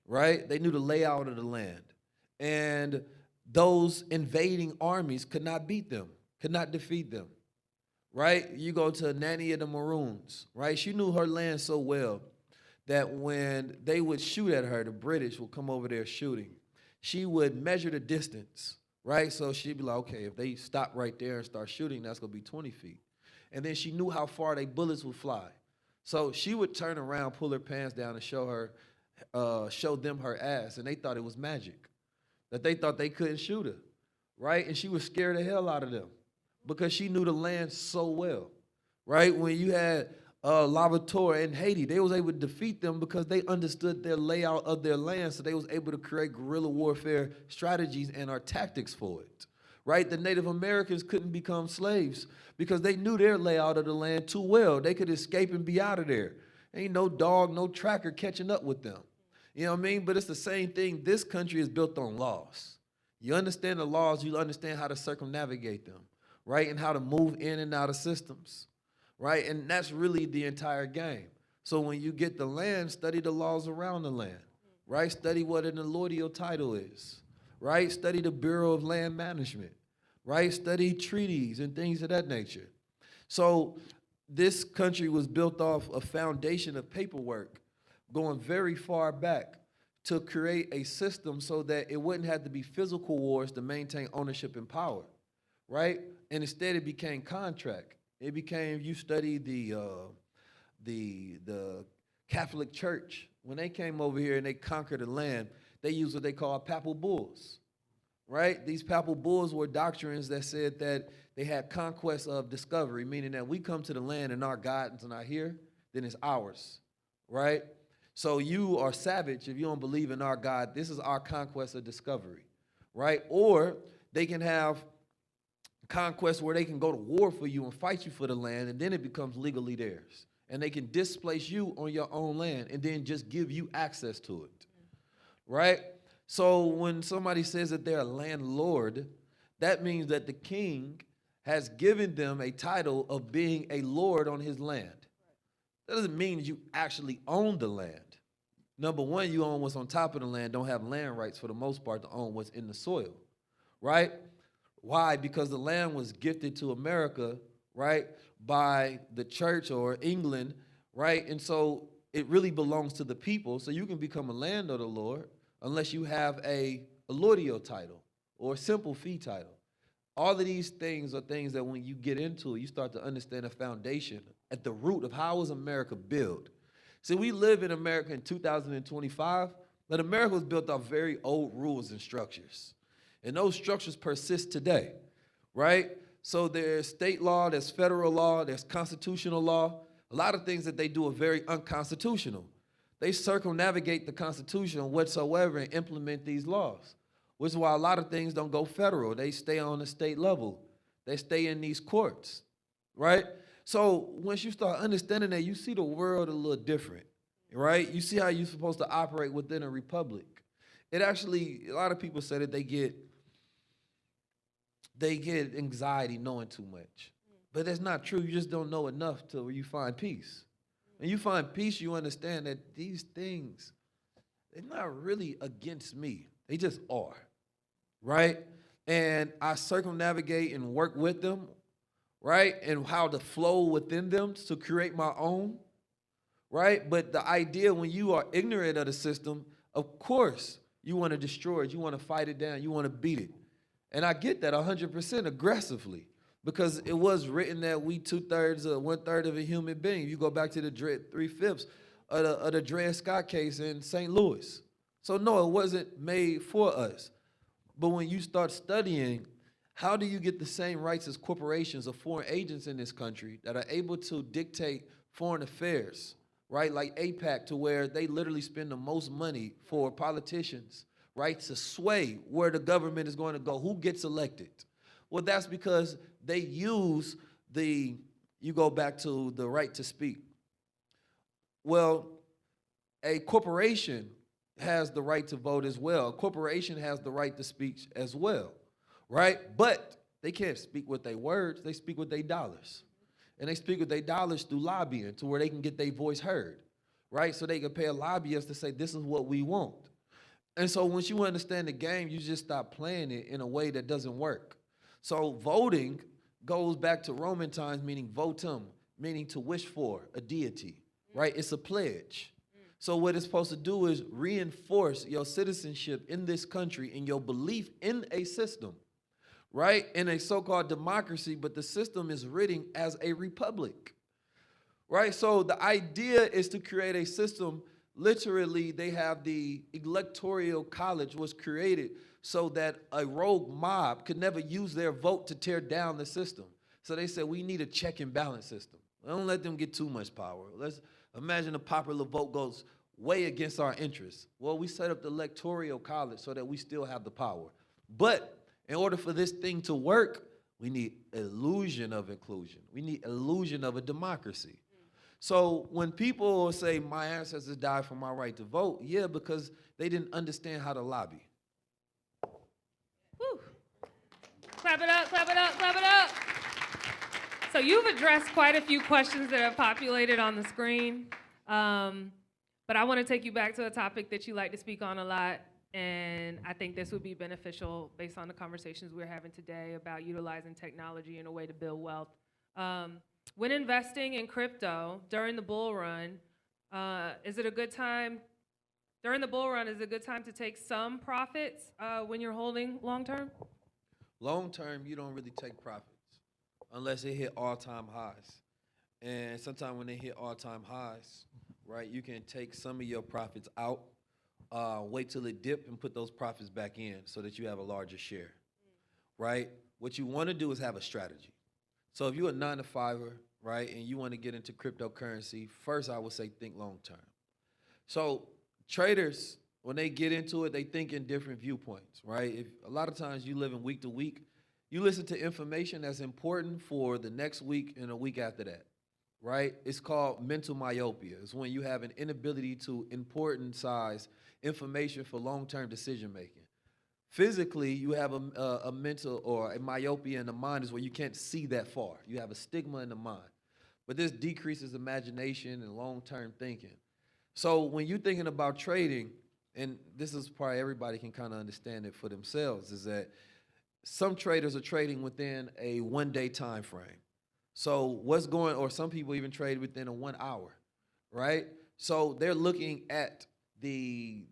right? They knew the layout of the land. And those invading armies could not beat them, could not defeat them, right? You go to Nanny of the Maroons, right? She knew her land so well that when they would shoot at her, the British would come over there shooting. She would measure the distance, right? So she'd be like, okay, if they stop right there and start shooting, that's going to be 20 feet. And then she knew how far their bullets would fly. So she would turn around, pull her pants down, and show them her ass, and they thought it was magic, that they thought they couldn't shoot her, right? And she was scared the hell out of them because she knew the land so well, right? When you had Lavator in Haiti, they was able to defeat them because they understood their layout of their land, so they was able to create guerrilla warfare strategies and our tactics for it, right? The Native Americans couldn't become slaves because they knew their layout of the land too well. They could escape and be out of there. Ain't no dog, no tracker catching up with them. You know what I mean? But it's the same thing. This country is built on laws. You understand the laws, you understand how to circumnavigate them, right? And how to move in and out of systems, right? And that's really the entire game. So when you get the land, study the laws around the land, right? Study what an allodial title is, right? Study the Bureau of Land Management, right? Study treaties and things of that nature. So this country was built off a foundation of paperwork going very far back to create a system so that it wouldn't have to be physical wars to maintain ownership and power, right? And instead it became contract. It became, you study the Catholic Church. When they came over here and they conquered the land, they used what they call papal bulls, right? These papal bulls were doctrines that said that they had conquest of discovery, meaning that we come to the land and our God is not here, then it's ours, right? So you are savage if you don't believe in our God. This is our conquest of discovery, right? Or they can have conquest where they can go to war for you and fight you for the land, and then it becomes legally theirs. And they can displace you on your own land and then just give you access to it, right? So when somebody says that they're a landlord, that means that the king has given them a title of being a lord on his land. That doesn't mean you actually own the land. Number one, you own what's on top of the land, don't have land rights for the most part to own what's in the soil, right? Why? Because the land was gifted to America, right, by the church or England, right? And so it really belongs to the people. So you can become a land of the Lord unless you have a allodial title or a simple fee title. All of these things are things that when you get into it, you start to understand the foundation at the root of how was America built. See, we live in America in 2025, but America was built off very old rules and structures. And those structures persist today, right? So there's state law, there's federal law, there's constitutional law. A lot of things that they do are very unconstitutional. They circumnavigate the Constitution whatsoever and implement these laws, which is why a lot of things don't go federal. They stay on the state level. They stay in these courts, right? So once you start understanding that, you see the world a little different, right? You see how you're supposed to operate within a republic. It actually, a lot of people say that they get anxiety knowing too much. But that's not true. You just don't know enough till you find peace. When you find peace, you understand that these things, they're not really against me. They just are, right? And I circumnavigate and work with them, right? And how to flow within them to create my own, right? But the idea when you are ignorant of the system, of course, you want to destroy it. You want to fight it down. You want to beat it. And I get that 100% aggressively because it was written that we 2/3 or 1/3 of a human being. You go back to the 3/5 of the Dred Scott case in St. Louis. So no, it wasn't made for us. But when you start studying, how do you get the same rights as corporations or foreign agents in this country that are able to dictate foreign affairs, right? Like AIPAC, to where they literally spend the most money for politicians, right? To sway where the government is going to go, who gets elected. Well, that's because they use you go back to the right to speak. Well, a corporation has the right to vote as well. A corporation has the right to speak as well, right? But they can't speak with their words, they speak with their dollars. And they speak with their dollars through lobbying to where they can get their voice heard, right? So they can pay a lobbyist to say, this is what we want. And so once you understand the game, you just stop playing it in a way that doesn't work. So voting goes back to Roman times, meaning votum, meaning to wish for a deity, right? It's a pledge. So what it's supposed to do is reinforce your citizenship in this country and your belief in a system, right? In a so-called democracy, but the system is written as a republic, right? So the idea is to create a system. Literally, they have the electoral college was created so that a rogue mob could never use their vote to tear down the system. So they said we need a check and balance system. Don't let them get too much power. Let's imagine a popular vote goes way against our interests. Well, we set up the electoral college so that we still have the power. But in order for this thing to work, we need illusion of inclusion. We need illusion of a democracy. So when people say my ancestors died for my right to vote, yeah, because they didn't understand how to lobby. Woo. Clap it up, clap it up, clap it up. So you've addressed quite a few questions that are populated on the screen. But I want to take you back to a topic that you like to speak on a lot. And I think this would be beneficial based on the conversations we're having today about utilizing technology in a way to build wealth. When investing in crypto during the bull run, is it a good time to take some profits when you're holding long term? Long term, you don't really take profits unless it hit all-time highs. And sometimes when they hit all-time highs, right, you can take some of your profits out, wait till it dip and put those profits back in so that you have a larger share, right? What you want to do is have a strategy. So if you're a 9-to-5er, right, and you want to get into cryptocurrency, first I would say think long term. So traders, when they get into it, they think in different viewpoints, right? If a lot of times you live in week to week, you listen to information that's important for the next week and a week after that, right? It's called mental myopia. It's when you have an inability to important size information for long-term decision making. Physically, you have a mental or a myopia in the mind is where you can't see that far. You have a stigma in the mind. But this decreases imagination and long-term thinking. So when you're thinking about trading, and this is probably everybody can kind of understand it for themselves, is that some traders are trading within a one-day time frame. So or some people even trade within a 1 hour, right? So they're looking at the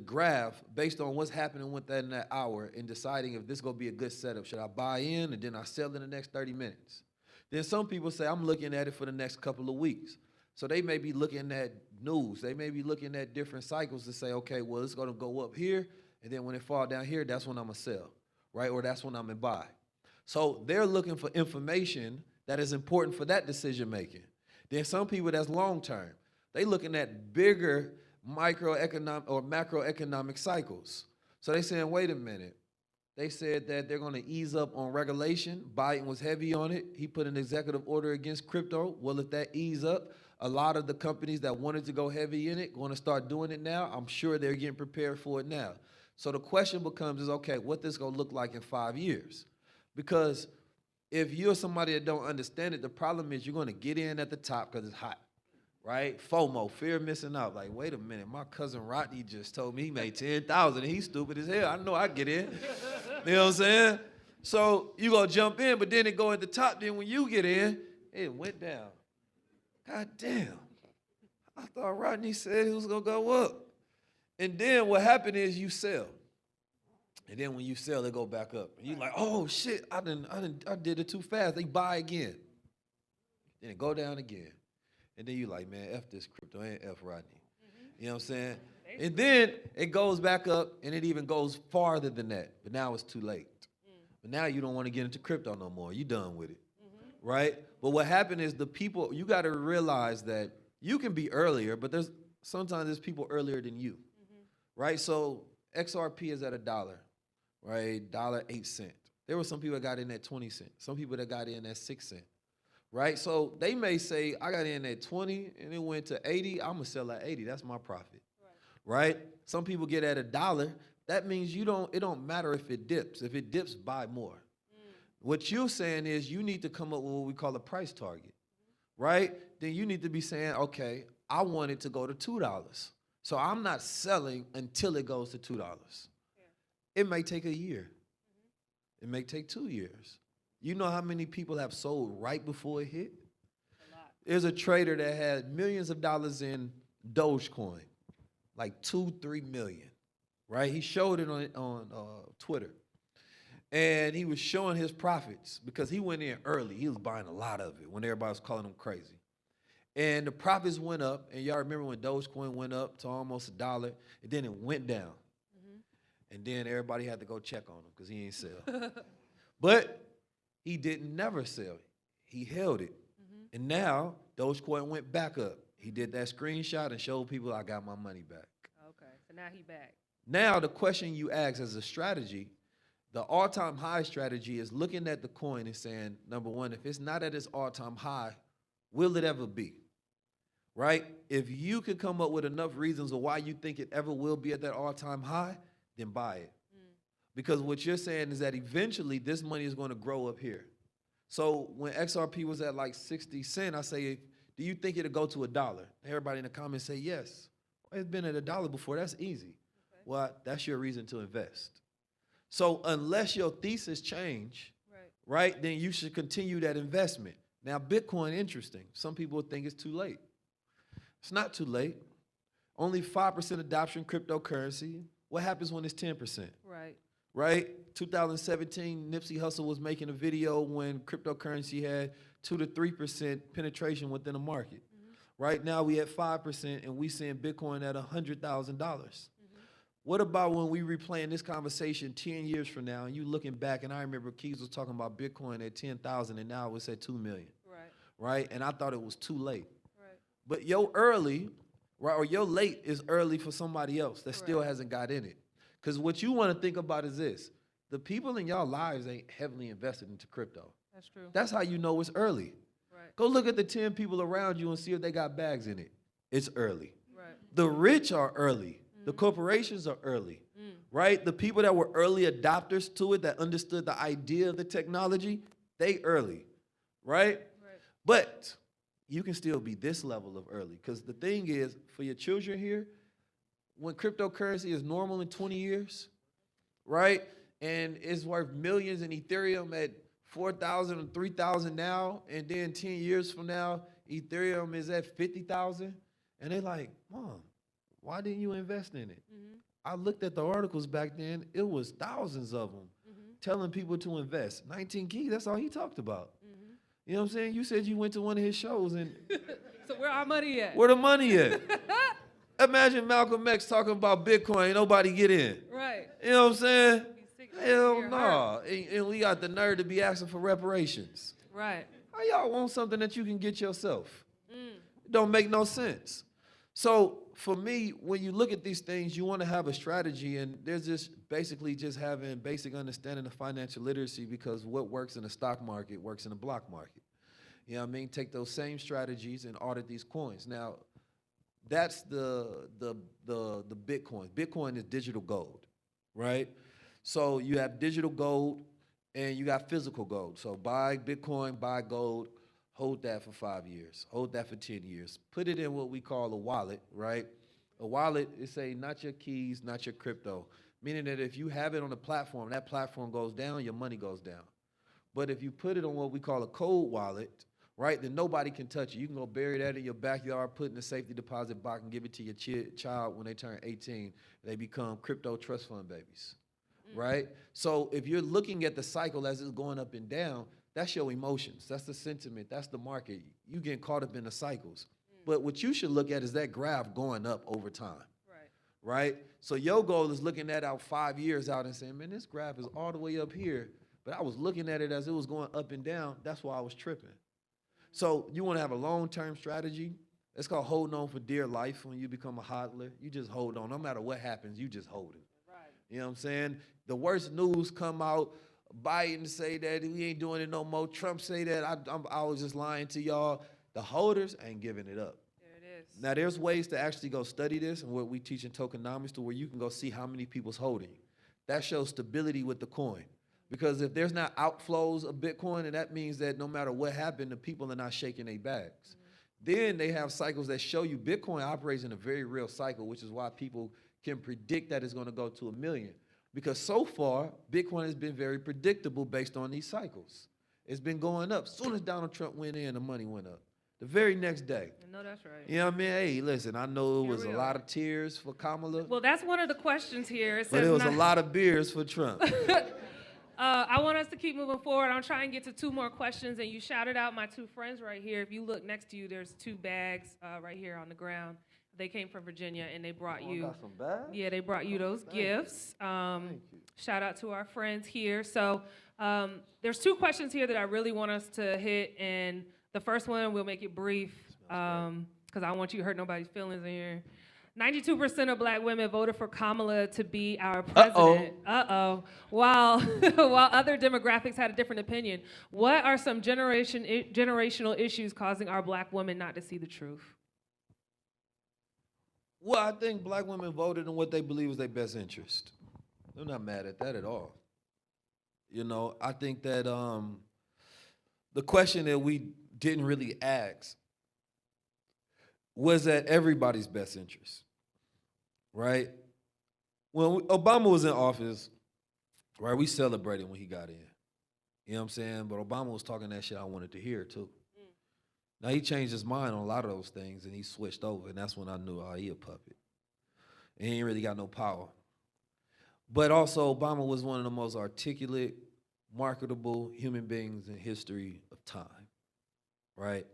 graph based on what's happening within that hour and deciding if this is going to be a good setup. Should I buy in and then I sell in the next 30 minutes? Then some people say, I'm looking at it for the next couple of weeks. So they may be looking at news. They may be looking at different cycles to say, okay, well, it's going to go up here, and then when it fall down here, that's when I'm going to sell, right? Or that's when I'm going to buy. So they're looking for information that is important for that decision making. Then some people that's long term. They looking at bigger microeconomic or macroeconomic cycles. So they saying, wait a minute. They said that they're going to ease up on regulation. Biden was heavy on it. He put an executive order against crypto. Well, if that ease up, a lot of the companies that wanted to go heavy in it going to start doing it now. I'm sure they're getting prepared for it now. So the question becomes is, okay, what this going to look like in 5 years? Because if you're somebody that don't understand it, the problem is you're going to get in at the top because it's hot. Right? FOMO, fear of missing out. Like, wait a minute, my cousin Rodney just told me he made 10,000 and he's stupid as hell. I know I get in. You know what I'm saying? So you gonna jump in, but then it go at the top. Then when you get in, it went down. God damn. I thought Rodney said it was gonna go up. And then what happened is you sell. And then when you sell, it go back up. And you like, oh shit, I did it too fast. They buy again. Then it go down again. And then you like, man, F this crypto, ain't F Rodney. Mm-hmm. You know what I'm saying? And then it goes back up, and it even goes farther than that. But now it's too late. But now you don't want to get into crypto no more. You done with it, right? But what happened is the people, you got to realize that you can be earlier, but sometimes there's people earlier than you, right? So XRP is at $1, right? $1.08. There were some people that got in at 20 cents. Some people that got in at 6 cents. Right? So they may say, I got in at 20 and it went to 80. I'm going to sell at 80. That's my profit. Right? Some people get at $1. That means it don't matter if it dips. If it dips, buy more. What you're saying is you need to come up with what we call a price target. Right? Then you need to be saying, okay, I want it to go to $2. So I'm not selling until it goes to $2. Yeah. It may take a year. It may take 2 years. You know how many people have sold right before it hit? A lot. There's a trader that had millions of dollars in Dogecoin, like 2-3 million, right? He showed it on Twitter. And he was showing his profits because he went in early. He was buying a lot of it when everybody was calling him crazy. And the profits went up. And y'all remember when Dogecoin went up to almost $1, and then it went down. And then everybody had to go check on him because he ain't sell. But he didn't never sell. He held it. And now Dogecoin went back up. He did that screenshot and showed people I got my money back. Okay, so now he back. Now the question you ask as a strategy, the all-time high strategy is looking at the coin and saying, number one, if it's not at its all-time high, will it ever be? Right? If you can come up with enough reasons of why you think it ever will be at that all-time high, then buy it. Because what you're saying is that eventually this money is going to grow up here. So when XRP was at like 60 cents, I say, do you think it'll go to $1? Everybody in the comments say yes. Well, it's been at $1 before. That's easy. Okay. Well, that's your reason to invest. So unless your thesis change, right, then you should continue that investment. Now, Bitcoin, interesting. Some people think it's too late. It's not too late. Only 5% adoption cryptocurrency. What happens when it's 10%? Right? 2017, Nipsey Hussle was making a video when cryptocurrency had 2 to 3% penetration within the market. Right now, we at 5%, and we seeing Bitcoin at $100,000. What about when we replaying this conversation 10 years from now, and you looking back, and I remember Keys was talking about Bitcoin at 10,000, and now it's at 2 million. Right? And I thought it was too late. But your early, right, or your late is early for somebody else that still hasn't got in it. Because what you want to think about is this. The people in y'all lives ain't heavily invested into crypto. That's true. That's how you know it's early. Go look at the 10 people around you and see if they got bags in it. It's early. The rich are early. The corporations are early, right? The people that were early adopters to it, that understood the idea of the technology, they early, right? But you can still be this level of early. Because the thing is, for your children here, when cryptocurrency is normal in 20 years, right? And it's worth millions in Ethereum at 4,000 or 3,000 now, and then 10 years from now, Ethereum is at 50,000. And they're like, Mom, why didn't you invest in it? I looked at the articles back then. It was thousands of them telling people to invest. 19 Keys, that's all he talked about. You know what I'm saying? You said you went to one of his shows. And so where our money at? Where the money at? Imagine Malcolm X talking about Bitcoin, nobody get in. Right. You know what I'm saying? Hell no. And we got the nerve to be asking for reparations. Right. How y'all want something that you can get yourself? It don't make no sense. So for me, when you look at these things, you want to have a strategy, and there's just basically just having basic understanding of financial literacy, because what works in the stock market works in the block market. You know what I mean? Take those same strategies and audit these coins. Now, that's the Bitcoin. Bitcoin is digital gold, right? So you have digital gold and you got physical gold. So buy Bitcoin, buy gold, hold that for 5 years, hold that for 10 years. Put it in what we call a wallet, right? A wallet is say not your keys, not your crypto, meaning that if you have it on a platform, that platform goes down, your money goes down. But if you put it on what we call a cold wallet, right, then nobody can touch it. You can go bury that in your backyard, put it in a safety deposit box, and give it to your child when they turn 18. They become crypto trust fund babies, right? So if you're looking at the cycle as it's going up and down, that's your emotions. That's the sentiment. That's the market. You getting caught up in the cycles. But what you should look at is that graph going up over time, right? So your goal is looking at out 5 years out and saying, man, this graph is all the way up here, but I was looking at it as it was going up and down. That's why I was tripping. So you want to have a long-term strategy. It's called holding on for dear life. When you become a hodler, you just hold on. No matter what happens, you just hold it. You know what I'm saying? The worst news come out, Biden say that we ain't doing it no more. Trump say that I was just lying to y'all. The holders ain't giving it up. There it is. Now, there's ways to actually go study this, and what we teach in tokenomics, to where you can go see how many people's holding. That shows stability with the coin. Because if there's not outflows of Bitcoin, and that means that no matter what happened, the people are not shaking their bags. Then they have cycles that show you Bitcoin operates in a very real cycle, which is why people can predict that it's going to go to 1 million. Because so far, Bitcoin has been very predictable based on these cycles. It's been going up. As soon as Donald Trump went in, the money went up. The very next day. I know that's right. You know what I mean? Hey, listen, I know it was a lot of tears for Kamala. Well, that's one of the questions here. It says but it was a lot of beers for Trump. I want us to keep moving forward. I'm trying to get to 2 more questions, and you shouted out my 2 friends right here. If you look next to you, there's 2 bags right here on the ground. They came from Virginia, and they brought you. Got some bags? Yeah, they brought you those gifts. Thank you. Shout out to our friends here. So there's 2 questions here that I really want us to hit, and the first one we'll make it brief because I don't want you to hurt nobody's feelings in here. 92% of black women voted for Kamala to be our president. Uh-oh. While other demographics had a different opinion. What are some generational issues causing our black women not to see the truth? Well, I think black women voted in what they believe is their best interest. They're not mad at that at all. You know, I think that the question that we didn't really ask was at everybody's best interest, right? When Obama was in office, right, we celebrated when he got in. You know what I'm saying? But Obama was talking that shit I wanted to hear, too. Now, he changed his mind on a lot of those things, and he switched over, and that's when I knew, oh, he a puppet. And he ain't really got no power. But also, Obama was one of the most articulate, marketable human beings in history of time, right?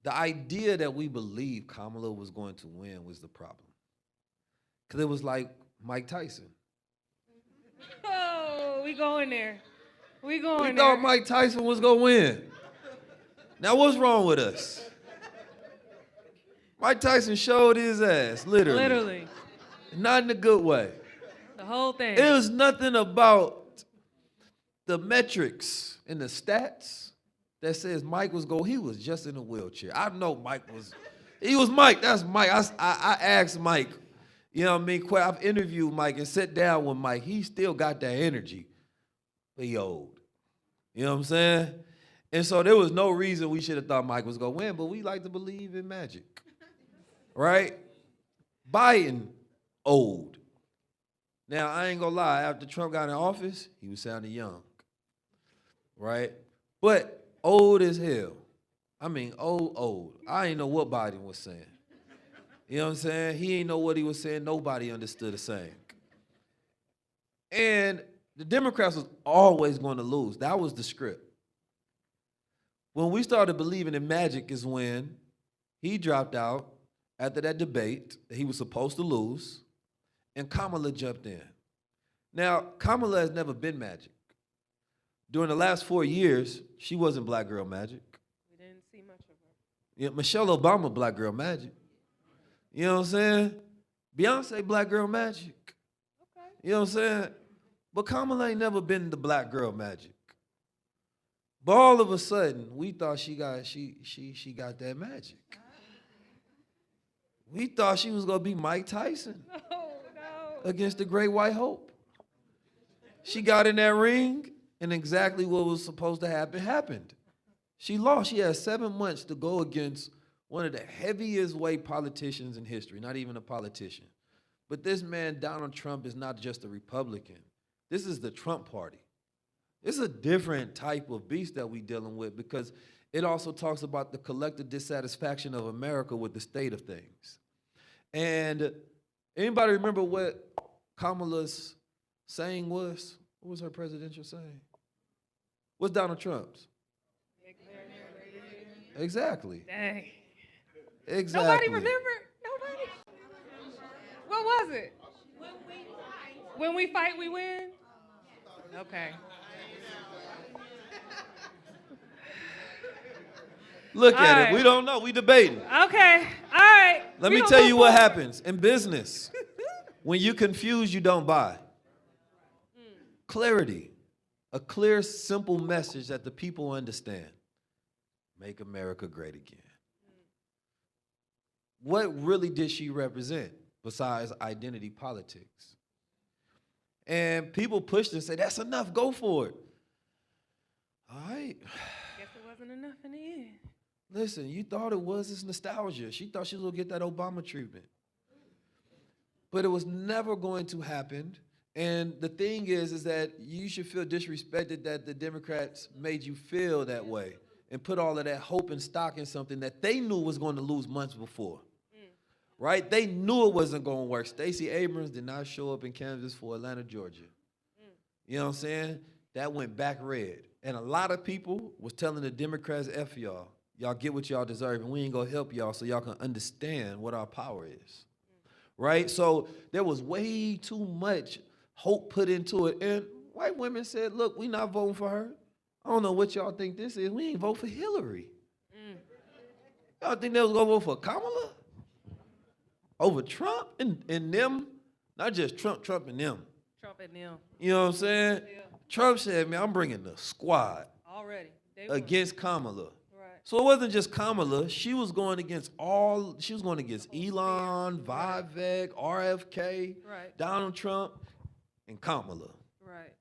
The idea that we believed Kamala was going to win was the problem. Because it was like Mike Tyson. Oh, we going there. We going We there. thought Mike Tyson was going to win. Now, what's wrong with us? Mike Tyson showed his ass, literally. Literally. Not in a good way. The whole thing. It was nothing about the metrics and the stats that says Mike was he was just in a wheelchair. I know he was Mike, that's Mike. I asked Mike, you know what I mean? I've interviewed Mike and sat down with Mike. He still got that energy, but he old. You know what I'm saying? And so there was no reason we should have thought Mike was gonna win, but we like to believe in magic, right? Biden, old. Now, I ain't gonna lie, after Trump got in office, he was sounding young, right? But old as hell. I mean, old. I ain't know what Biden was saying. You know what I'm saying? He ain't know what he was saying. Nobody understood the same. And the Democrats was always going to lose. That was the script. When we started believing in magic is when he dropped out after that debate that he was supposed to lose, and Kamala jumped in. Now, Kamala has never been magic. During the last 4 years, she wasn't black girl magic. We didn't see much of her. Yeah, Michelle Obama, black girl magic. You know what I'm saying? Beyonce, black girl magic. Okay. You know what I'm saying? But Kamala ain't never been the black girl magic. But all of a sudden, we thought she got that magic. We thought she was gonna be Mike Tyson against the Great White Hope. She got in that ring, and exactly what was supposed to happen happened. She lost. She had 7 months to go against one of the heaviest weight politicians in history, not even a politician. But this man, Donald Trump, is not just a Republican. This is the Trump party. This is a different type of beast that we're dealing with because it also talks about the collective dissatisfaction of America with the state of things. And anybody remember what Kamala's saying was? What was her presidential saying? What's Donald Trump's? Exactly. Dang. Exactly. Nobody remember? Nobody? What was it? When we fight, we win? Okay. Look All at right. it. We don't know. We debating. Okay. All right. Let We me gonna tell move you what forward. happens in business. When you confuse, you don't buy. Clarity. A clear, simple message that the people understand. Make America great again. What really did she represent besides identity politics? And people pushed and said, that's enough, go for it. All right. Guess it wasn't enough in the end. Listen, you thought it was this nostalgia. She thought she was going to get that Obama treatment. But it was never going to happen. And the thing is that you should feel disrespected that the Democrats made you feel that way and put all of that hope and stock in something that they knew was going to lose months before. Right? They knew it wasn't going to work. Stacey Abrams did not show up in Kansas for Atlanta, Georgia. You know what I'm saying? That went back red. And a lot of people was telling the Democrats, F y'all. Y'all get what y'all deserve, and we ain't gonna help y'all so y'all can understand what our power is. Right? So there was way too much hope put into it. And white women said, look, we not voting for her. I don't know what y'all think this is. We ain't vote for Hillary. Y'all think they was gonna vote for Kamala? Over Trump and them? Not just Trump and them. Trump and them. You know what I'm saying? Yeah. Trump said, man, I'm bringing the squad Already. Day one. against Kamala. Right. So it wasn't just Kamala. She was going against Elon, Vivek, RFK, Right. Donald Trump, and Kamala. Right.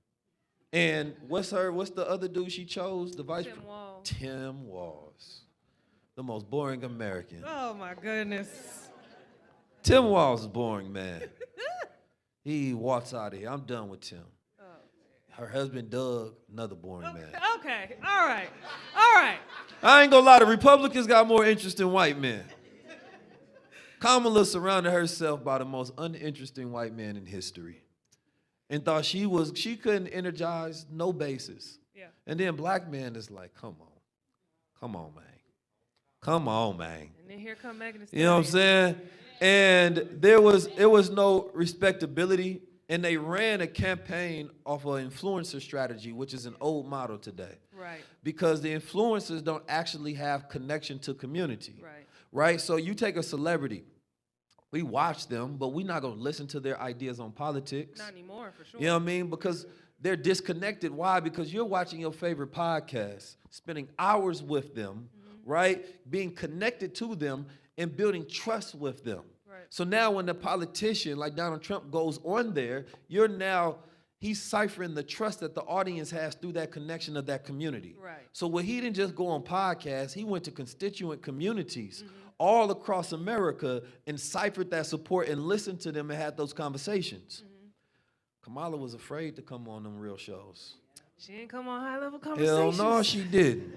And what's the other dude she chose? The vice Tim Walz. Tim Walz. The most boring American. Oh my goodness. Tim Walz is boring, man. He walks out of here. I'm done with Tim. Oh. Her husband, Doug, another boring man. Okay. All right. All right. I ain't gonna lie, the Republicans got more interest than white men. Kamala surrounded herself by the most uninteresting white man in history and thought she couldn't energize no bases. Yeah. And then black man is like, come on, man. Come on, man. And then here come Megan Thee You know what I'm Stallion. saying? And it was no respectability, and they ran a campaign off an influencer strategy, which is an old model today. Right. Because the influencers don't actually have connection to community. Right. Right? So you take a celebrity, we watch them, but we're not gonna listen to their ideas on politics. Not anymore, for sure. You know what I mean? Because they're disconnected. Why? Because you're watching your favorite podcast, spending hours with them, right? Being connected to them and building trust with them. Right. So now when the politician like Donald Trump goes on there, he's ciphering the trust that the audience has through that connection of that community. Right. So when he didn't just go on podcasts, he went to constituent communities all across America and ciphered that support and listened to them and had those conversations. Kamala was afraid to come on them real shows. She didn't come on high-level Hell conversations. no, she didn't.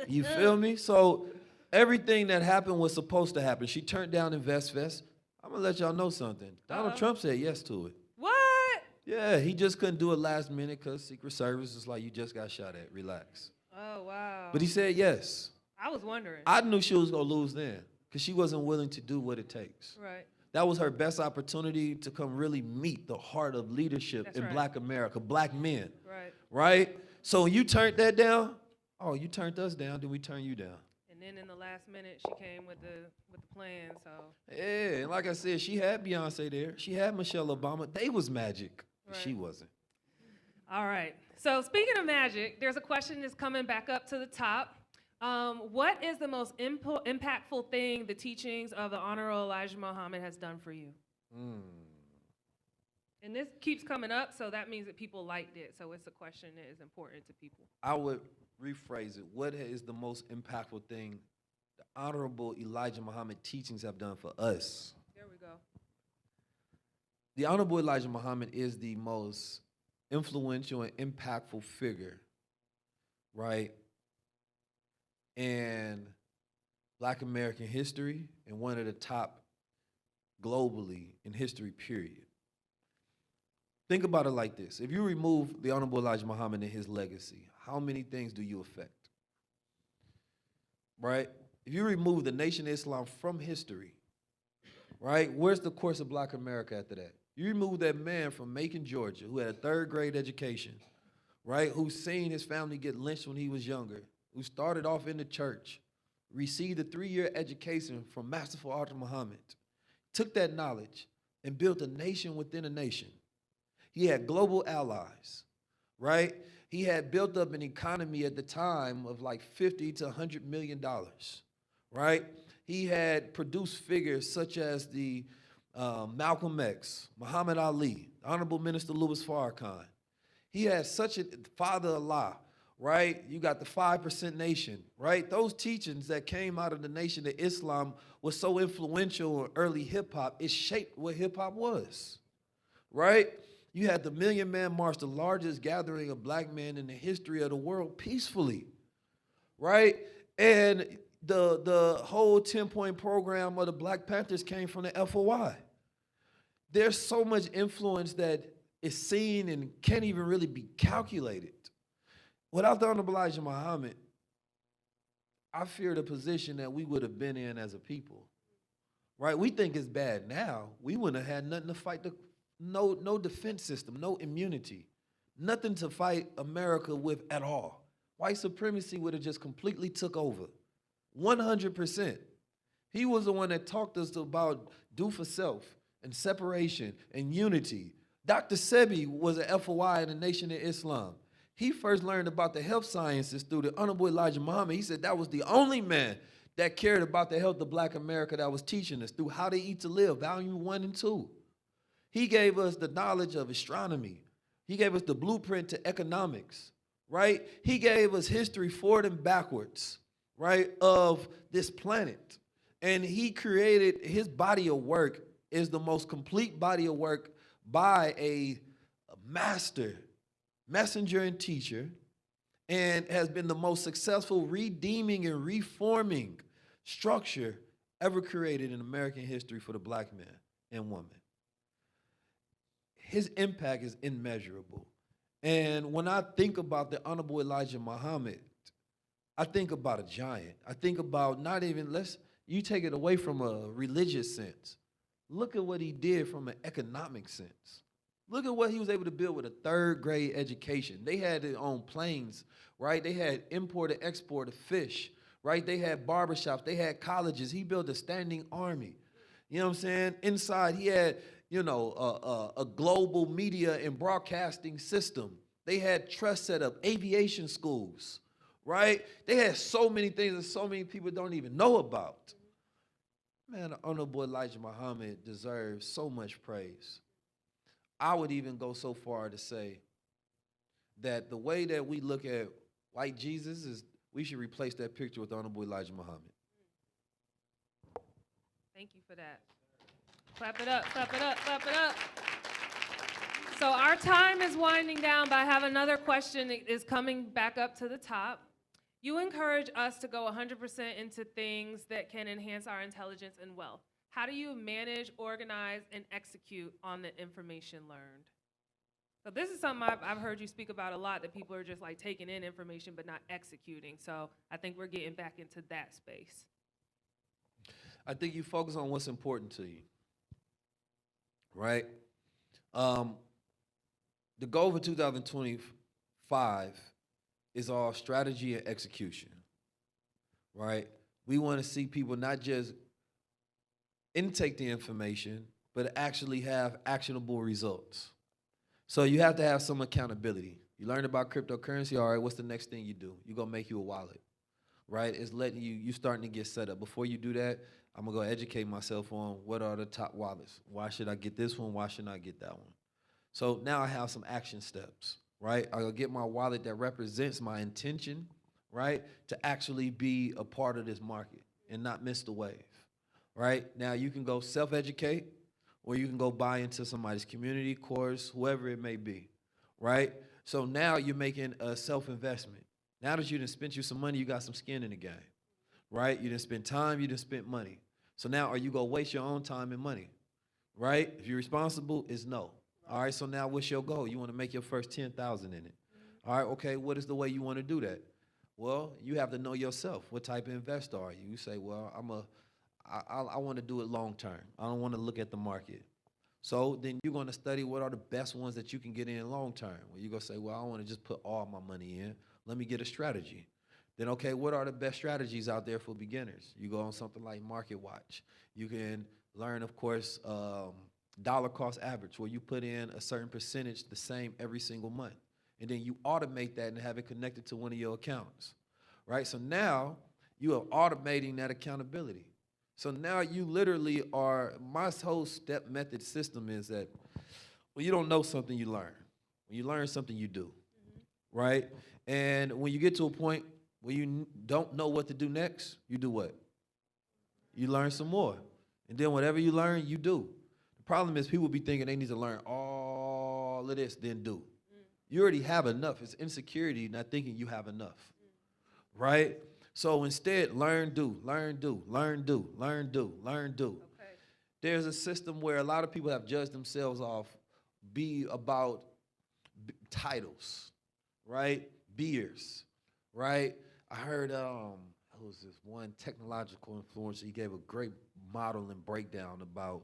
You feel me? So everything that happened was supposed to happen. She turned down InvestFest. I'm going to let y'all know something. Donald Trump said yes to it. What? Yeah, he just couldn't do it last minute because Secret Service is like, you just got shot at. Relax. Oh, wow. But he said yes. I was wondering. I knew she was going to lose then because she wasn't willing to do what it takes. Right. That was her best opportunity to come really meet the heart of leadership That's in right. Black America, Black men. Right. Right? So when you turned that down, oh, you turned us down, then we turn you down. And then in the last minute, she came with the plan. So Yeah, and like I said, she had Beyonce there. She had Michelle Obama. They was magic. Right. She wasn't. all right. So speaking of magic, there's a question that's coming back up to the top. What is the most impactful thing the teachings of the Honorable Elijah Muhammad has done for you? And this keeps coming up, so that means that people liked it. So it's a question that is important to people. I would rephrase it. What is the most impactful thing the Honorable Elijah Muhammad teachings have done for us? There we go. The Honorable Elijah Muhammad is the most influential and impactful figure, right, in Black American history and one of the top globally in history, period. Think about it like this. If you remove the Honorable Elijah Muhammad and his legacy, how many things do you affect? Right? If you remove the Nation of Islam from history, right, where's the course of Black America after that? You remove that man from Macon, Georgia, who had a third-grade education, right, who's seen his family get lynched when he was younger, who started off in the church, received a 3-year education from Masterful Arthur Muhammad, took that knowledge and built a nation within a nation. He had global allies, right? He had built up an economy at the time of like $50 to $100 million, right? He had produced figures such as the Malcolm X, Muhammad Ali, Honorable Minister Louis Farrakhan. He had such a Father Allah, right? You got the 5% Nation, right? Those teachings that came out of the Nation of Islam was so influential in early hip-hop, it shaped what hip-hop was, right? You had the Million Man March, the largest gathering of Black men in the history of the world, peacefully, right? And the whole 10-point program of the Black Panthers came from the FOI. There's so much influence that is seen and can't even really be calculated. Without the Honorable Elijah Muhammad, I fear the position that we would have been in as a people. Right? We think it's bad now. We wouldn't have had nothing to fight no defense system, no immunity, nothing to fight America with at all. White supremacy would have just completely took over, 100%. He was the one that talked us about do for self and separation and unity. Dr. Sebi was an FOI in the Nation of Islam. He first learned about the health sciences through the Honorable Elijah Muhammad. He said that was the only man that cared about the health of Black America that was teaching us through How to Eat to Live, Volume 1 and 2. He gave us the knowledge of astronomy. He gave us the blueprint to economics, right? He gave us history forward and backwards, right, of this planet. And he created, his body of work is the most complete body of work by a master, messenger, and teacher, and has been the most successful redeeming and reforming structure ever created in American history for the Black man and woman. His impact is immeasurable. And when I think about the Honorable Elijah Muhammad, I think about a giant. I think about not even, you take it away from a religious sense. Look at what he did from an economic sense. Look at what he was able to build with a third grade education. They had their own planes, right? They had import and export of fish, right? They had barbershops. They had colleges. He built a standing army. You know what I'm saying? Inside, he had, a global media and broadcasting system. They had trust set up, aviation schools, right? They had so many things that so many people don't even know about. Man, the Honorable Elijah Muhammad deserves so much praise. I would even go so far to say that the way that we look at white Jesus is we should replace that picture with Honorable Elijah Muhammad. Thank you for that. Clap it up, clap it up, clap it up. So our time is winding down, but I have another question that is coming back up to the top. You encourage us to go 100% into things that can enhance our intelligence and wealth. How do you manage, organize, and execute on the information learned? So this is something I've heard you speak about a lot, that people are just like taking in information but not executing. So I think we're getting back into that space. I think you focus on what's important to you, right? The goal for 2025 is all strategy and execution, right? We want to see people not just intake the information, but actually have actionable results. So you have to have some accountability. You learn about cryptocurrency, all right, what's the next thing you do? You're going to make you a wallet, right? It's letting you starting to get set up. Before you do that, I'm going to go educate myself on what are the top wallets. Why should I get this one? Why shouldn't I get that one? So now I have some action steps, right? I'll get my wallet that represents my intention, right, to actually be a part of this market and not miss the wave, right? Now you can go self-educate, or you can go buy into somebody's community course, whoever it may be, right? So now you're making a self-investment. Now that you done spent you some money, you got some skin in the game, right? You done spent time, you done spent money. So now are you going to waste your own time and money, right? If you're responsible, it's no. All right, so now what's your goal? You want to make your first 10,000 in it. All right, okay, what is the way you want to do that? Well, you have to know yourself. What type of investor are you? You say, well, I want to do it long term. I don't want to look at the market. So then you're going to study what are the best ones that you can get in long term. Well, you're going to say, well, I don't want to just put all my money in. Let me get a strategy. Then, okay, what are the best strategies out there for beginners? You go on something like MarketWatch. You can learn, of course, dollar cost average, where you put in a certain percentage the same every single month. And then you automate that and have it connected to one of your accounts, right? So now you are automating that accountability. So now you literally are, my whole step method system is that when you don't know something, you learn. When you learn something, you do, right? And when you get to a point where you don't know what to do next, you do what? You learn some more. And then whatever you learn, you do. The problem is people be thinking they need to learn all of this, then do. You already have enough. It's insecurity, not thinking you have enough, right? So instead, learn, do, learn, do, learn, do, learn, do, learn, do. Okay. There's a system where a lot of people have judged themselves off be about titles, right? Beers, right? I heard who was this one technological influencer? He gave a great model and breakdown about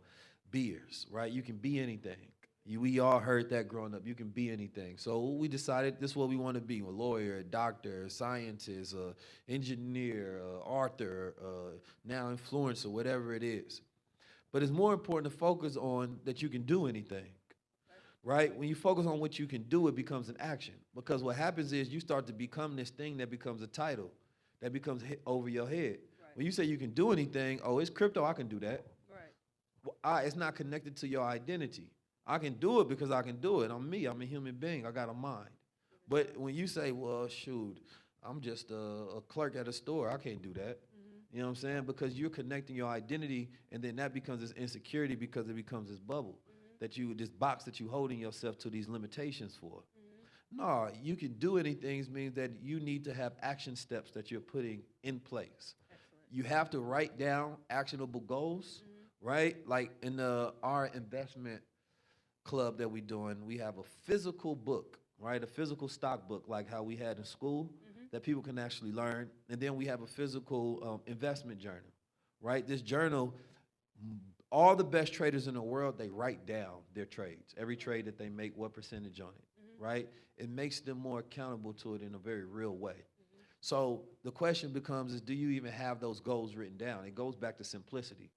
beers, right? You can be anything. We all heard that growing up. You can be anything. So we decided this is what we want to be: a lawyer, a doctor, a scientist, a engineer, a author, now influencer, whatever it is. But it's more important to focus on that you can do anything, right? When you focus on what you can do, it becomes an action. Because what happens is you start to become this thing that becomes a title, that becomes over your head. Right. When you say you can do anything, oh, it's crypto, I can do that. Right. Well, it's not connected to your identity. I can do it because I can do it. I'm me. I'm a human being. I got a mind. But when you say, well, shoot, I'm just a clerk at a store, I can't do that. You know what I'm saying? Because you're connecting your identity, and then that becomes this insecurity because it becomes this bubble this box that you holding yourself to these limitations for. No, you can do anything means that you need to have action steps that you're putting in place. Excellent. You have to write down actionable goals, right? Like in our investment club that we're doing, we have a physical book, right? A physical stock book, like how we had in school, that people can actually learn. And then we have a physical investment journal, right? This journal, all the best traders in the world, they write down their trades, every trade that they make, what percentage on it, right? It makes them more accountable to it in a very real way. So the question becomes is, do you even have those goals written down? It goes back to simplicity.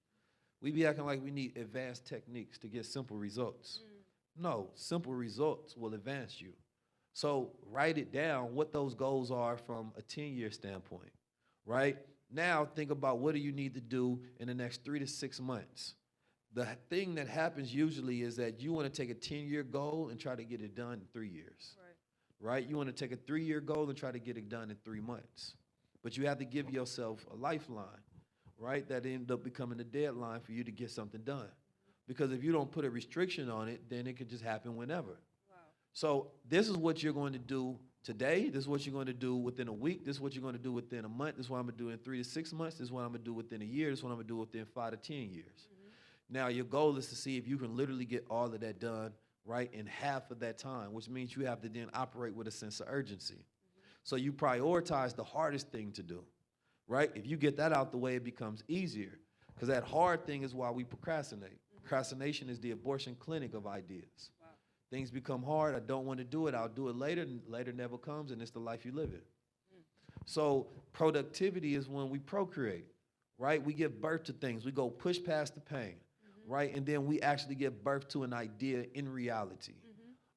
We be acting like we need advanced techniques to get simple results. No, simple results will advance you. So write it down what those goals are from a 10-year standpoint, right? Now think about what do you need to do in the next 3 to 6 months. The thing that happens usually is that you want to take a 10-year goal and try to get it done in 3 years, right? You want to take a 3-year goal and try to get it done in 3 months. But you have to give yourself a lifeline, right? That end up becoming a deadline for you to get something done. Because if you don't put a restriction on it, then it could just happen whenever. Wow. So this is what you're going to do today. This is what you're going to do within a week. This is what you're going to do within a month. This is what I'm going to do in 3 to 6 months. This is what I'm going to do within a year. This is what I'm going to do within 5 to 10 years. Now, your goal is to see if you can literally get all of that done, right, in half of that time, which means you have to then operate with a sense of urgency. So you prioritize the hardest thing to do, right? If you get that out the way, it becomes easier, because that hard thing is why we procrastinate. Procrastination is the abortion clinic of ideas. Wow. Things become hard. I don't want to do it. I'll do it later, and later never comes, and it's the life you live in. So productivity is when we procreate, right? We give birth to things. We go push past the pain, right? And then we actually give birth to an idea in reality,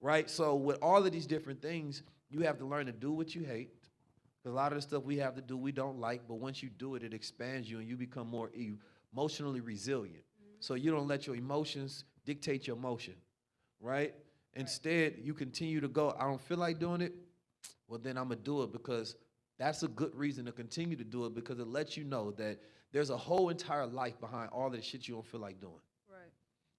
right? So with all of these different things, you have to learn to do what you hate. Because a lot of the stuff we have to do, we don't like, but once you do it, it expands you, and you become more emotionally resilient. So you don't let your emotions dictate your motion, right? Instead, you continue to go, I don't feel like doing it, well, then I'm going to do it, because that's a good reason to continue to do it, because it lets you know that there's a whole entire life behind all the shit you don't feel like doing,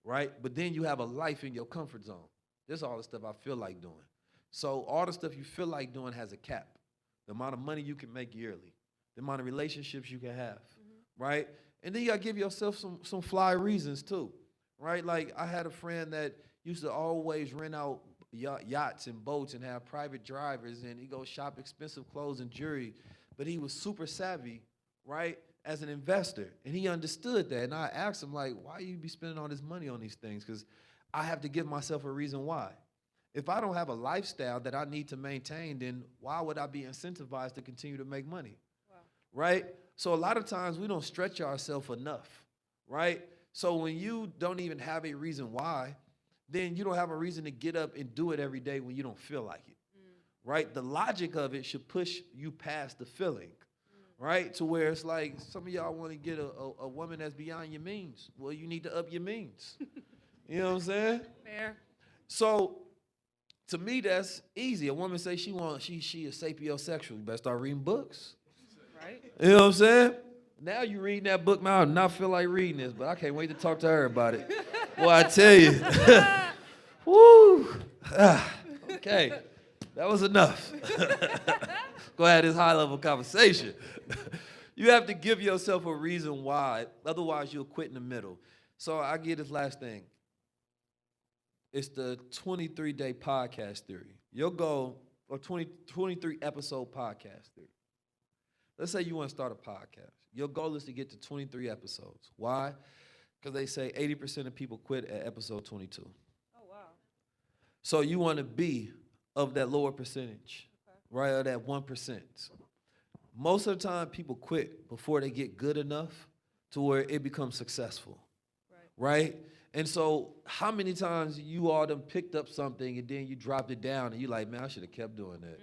right? But then you have a life in your comfort zone. This is all the stuff I feel like doing. So all the stuff you feel like doing has a cap. The amount of money you can make yearly, the amount of relationships you can have, right? And then you gotta give yourself some fly reasons too, right? Like I had a friend that used to always rent out yachts and boats and have private drivers, and he go shop expensive clothes and jewelry, but he was super savvy, right, as an investor, and he understood that. And I asked him, like, why you be spending all this money on these things? Because I have to give myself a reason why. If I don't have a lifestyle that I need to maintain, then why would I be incentivized to continue to make money? Wow. Right? So a lot of times we don't stretch ourselves enough, right? So when you don't even have a reason why, then you don't have a reason to get up and do it every day when you don't feel like it, right? The logic of it should push you past the feeling, right? To where it's like some of y'all want to get a woman that's beyond your means. Well, you need to up your means. You know what I'm saying? Fair. So to me, that's easy. A woman say she is sapiosexual. You better start reading books. Right. You know what I'm saying? Now you reading that book, man, I do not feel like reading this, but I can't wait to talk to her about it. Well, I tell you. Woo. Okay. That was enough. Go ahead, this high-level conversation. You have to give yourself a reason why. Otherwise, you'll quit in the middle. So I get this last thing. It's the 23-day podcast theory. Your goal, or 23 episode podcast theory. Let's say you want to start a podcast. Your goal is to get to 23 episodes. Why? Because they say 80% of people quit at episode 22. Oh, wow. So you want to be of that lower percentage, right, of that 1%. Most of the time, people quit before they get good enough to where it becomes successful, right? And so how many times you all done picked up something and then you dropped it down and you're like, man, I should have kept doing that.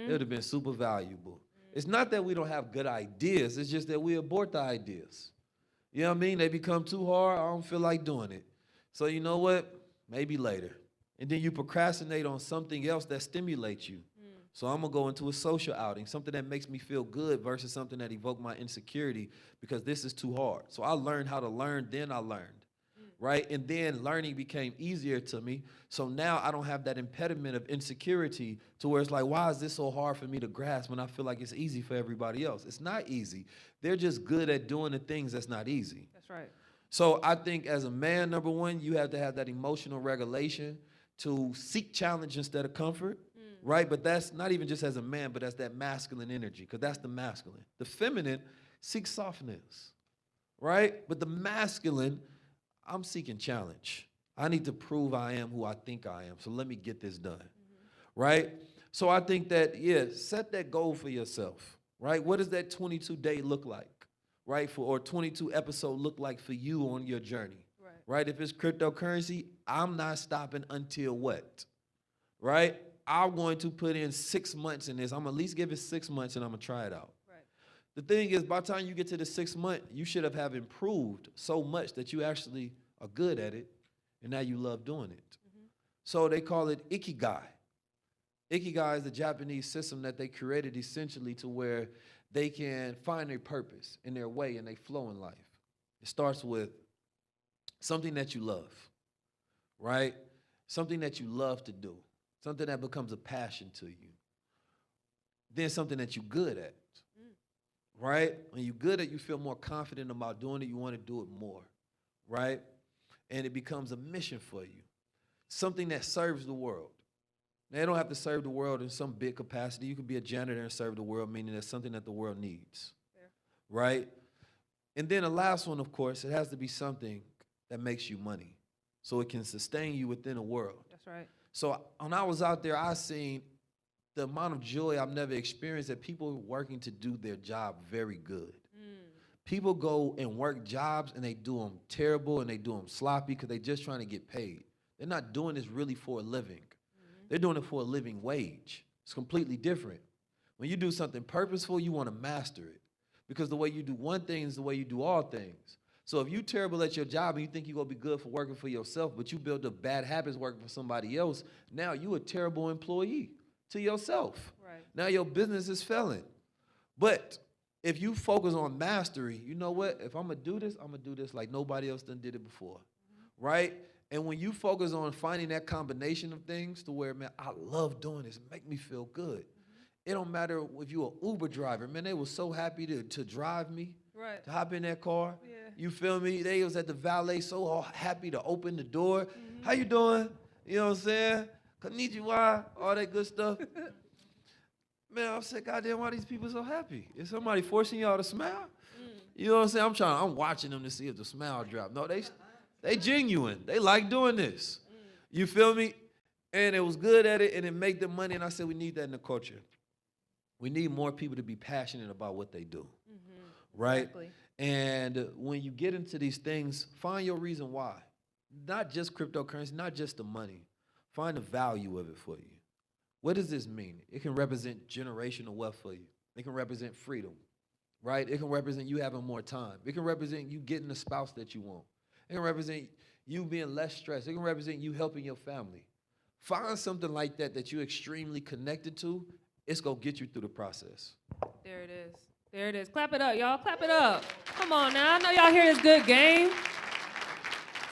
It would have been super valuable. It's not that we don't have good ideas. It's just that we abort the ideas. You know what I mean? They become too hard. I don't feel like doing it. So you know what? Maybe later. And then you procrastinate on something else that stimulates you. So I'm going to go into a social outing, something that makes me feel good versus something that evokes my insecurity because this is too hard. So I learned how to learn, then I learned, right? And then learning became easier to me. So now I don't have that impediment of insecurity to where it's like, why is this so hard for me to grasp when I feel like it's easy for everybody else? It's not easy. They're just good at doing the things that's not easy. That's right. So I think as a man, number one, you have to have that emotional regulation to seek challenge instead of comfort, right? But that's not even just as a man, but that's that masculine energy, because that's the masculine. The feminine seeks softness, right? But the masculine, I'm seeking challenge. I need to prove I am who I think I am, so let me get this done, right? So I think that, yeah, set that goal for yourself, right? What does that 22-day look like, right? Or 22 episode look like for you on your journey, right? If it's cryptocurrency, I'm not stopping until what, right? I'm going to put in 6 months in this. I'm going to at least give it 6 months and I'm going to try it out. Right. The thing is, by the time you get to the 6th month, you should have improved so much that you actually are good at it and now you love doing it. So they call it Ikigai. Ikigai is the Japanese system that they created essentially to where they can find their purpose in their way and they flow in life. It starts with something that you love, right? Something that you love to do. Something that becomes a passion to you. Then something that you're good at, right? When you're good at, you feel more confident about doing it. You want to do it more, right? And it becomes a mission for you. Something that serves the world. Now, you don't have to serve the world in some big capacity. You could be a janitor and serve the world, meaning that's something that the world needs, right? And then the last one, of course, it has to be something that makes you money so it can sustain you within a world. That's right. So when I was out there, I seen the amount of joy I've never experienced that people working to do their job very good. People go and work jobs and they do them terrible and they do them sloppy because they're just trying to get paid. They're not doing this really for a living. They're doing it for a living wage. It's completely different. When you do something purposeful, you want to master it because the way you do one thing is the way you do all things. So if you're terrible at your job and you think you're going to be good for working for yourself, but you build up bad habits working for somebody else, now you're a terrible employee to yourself. Right. Now your business is failing. But if you focus on mastery, you know what? If I'm going to do this, I'm going to do this like nobody else done did it before, right? And when you focus on finding that combination of things to where, man, I love doing this, make me feel good. It don't matter if you're an Uber driver. Man, they were so happy to drive me. Right. To hop in that car. Yeah. You feel me? They was at the valet so happy to open the door. How you doing? You know what I'm saying? Konnichiwa, all that good stuff. Man, I said, goddamn, why are these people so happy? Is somebody forcing y'all to smile? You know what I'm saying? I'm watching them to see if the smile drop. No, they genuine. They like doing this. You feel me? And it was good at it and it made them money. And I said, we need that in the culture. We need more people to be passionate about what they do. Right? Exactly. And when you get into these things, find your reason why. Not just cryptocurrency, not just the money. Find the value of it for you. What does this mean? It can represent generational wealth for you. It can represent freedom, right? It can represent you having more time. It can represent you getting the spouse that you want. It can represent you being less stressed. It can represent you helping your family. Find something like that you're extremely connected to. It's going to get you through the process. There it is. There it is. Clap it up, y'all. Clap it up. Come on now. I know y'all hear this good game.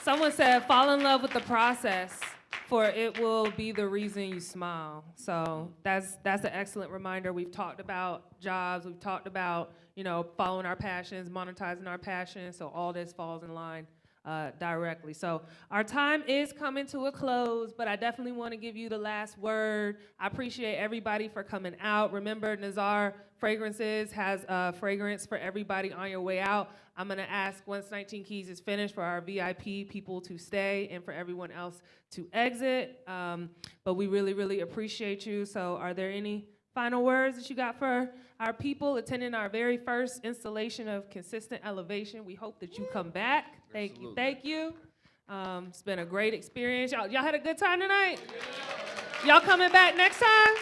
Someone said, fall in love with the process, for it will be the reason you smile. So that's an excellent reminder. We've talked about jobs. We've talked about, following our passions, monetizing our passions. So all this falls in line directly. So our time is coming to a close, but I definitely want to give you the last word. I appreciate everybody for coming out. Remember, Nazar Fragrances has a fragrance for everybody on your way out. I'm going to ask once 19 Keys is finished for our VIP people to stay and for everyone else to exit. But we really, really appreciate you. So are there any final words that you got for our people attending our very first installation of Consistent Elevation? We hope that you come back. Thank you. Thank you. It's been a great experience. Y'all had a good time tonight? Y'all coming back next time?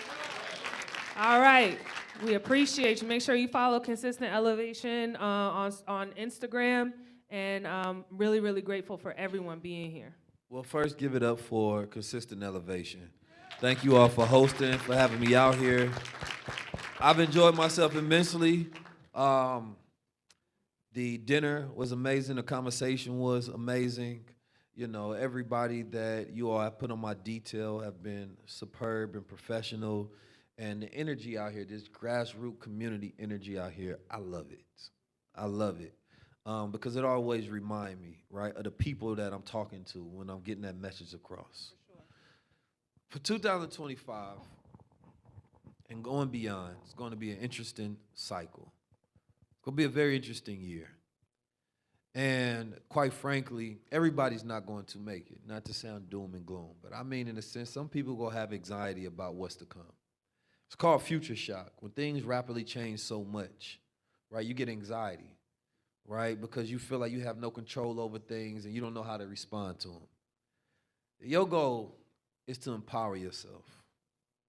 All right. We appreciate you. Make sure you follow Consistent Elevation on Instagram. And really, really grateful for everyone being here. Well, first, give it up for Consistent Elevation. Thank you all for hosting, for having me out here. I've enjoyed myself immensely. The dinner was amazing. The conversation was amazing. You know, everybody that you all have put on my detail have been superb and professional. And the energy out here, this grassroots community energy out here, I love it. I love it. Because it always reminds me, right, of the people that I'm talking to when I'm getting that message across. For 2025 and going beyond, it's going to be an interesting cycle. It's going to be a very interesting year. And quite frankly, everybody's not going to make it, not to sound doom and gloom, but I mean in a sense, some people are going to have anxiety about what's to come. It's called future shock. When things rapidly change so much, right, you get anxiety, right, because you feel like you have no control over things and you don't know how to respond to them. Your goal is to empower yourself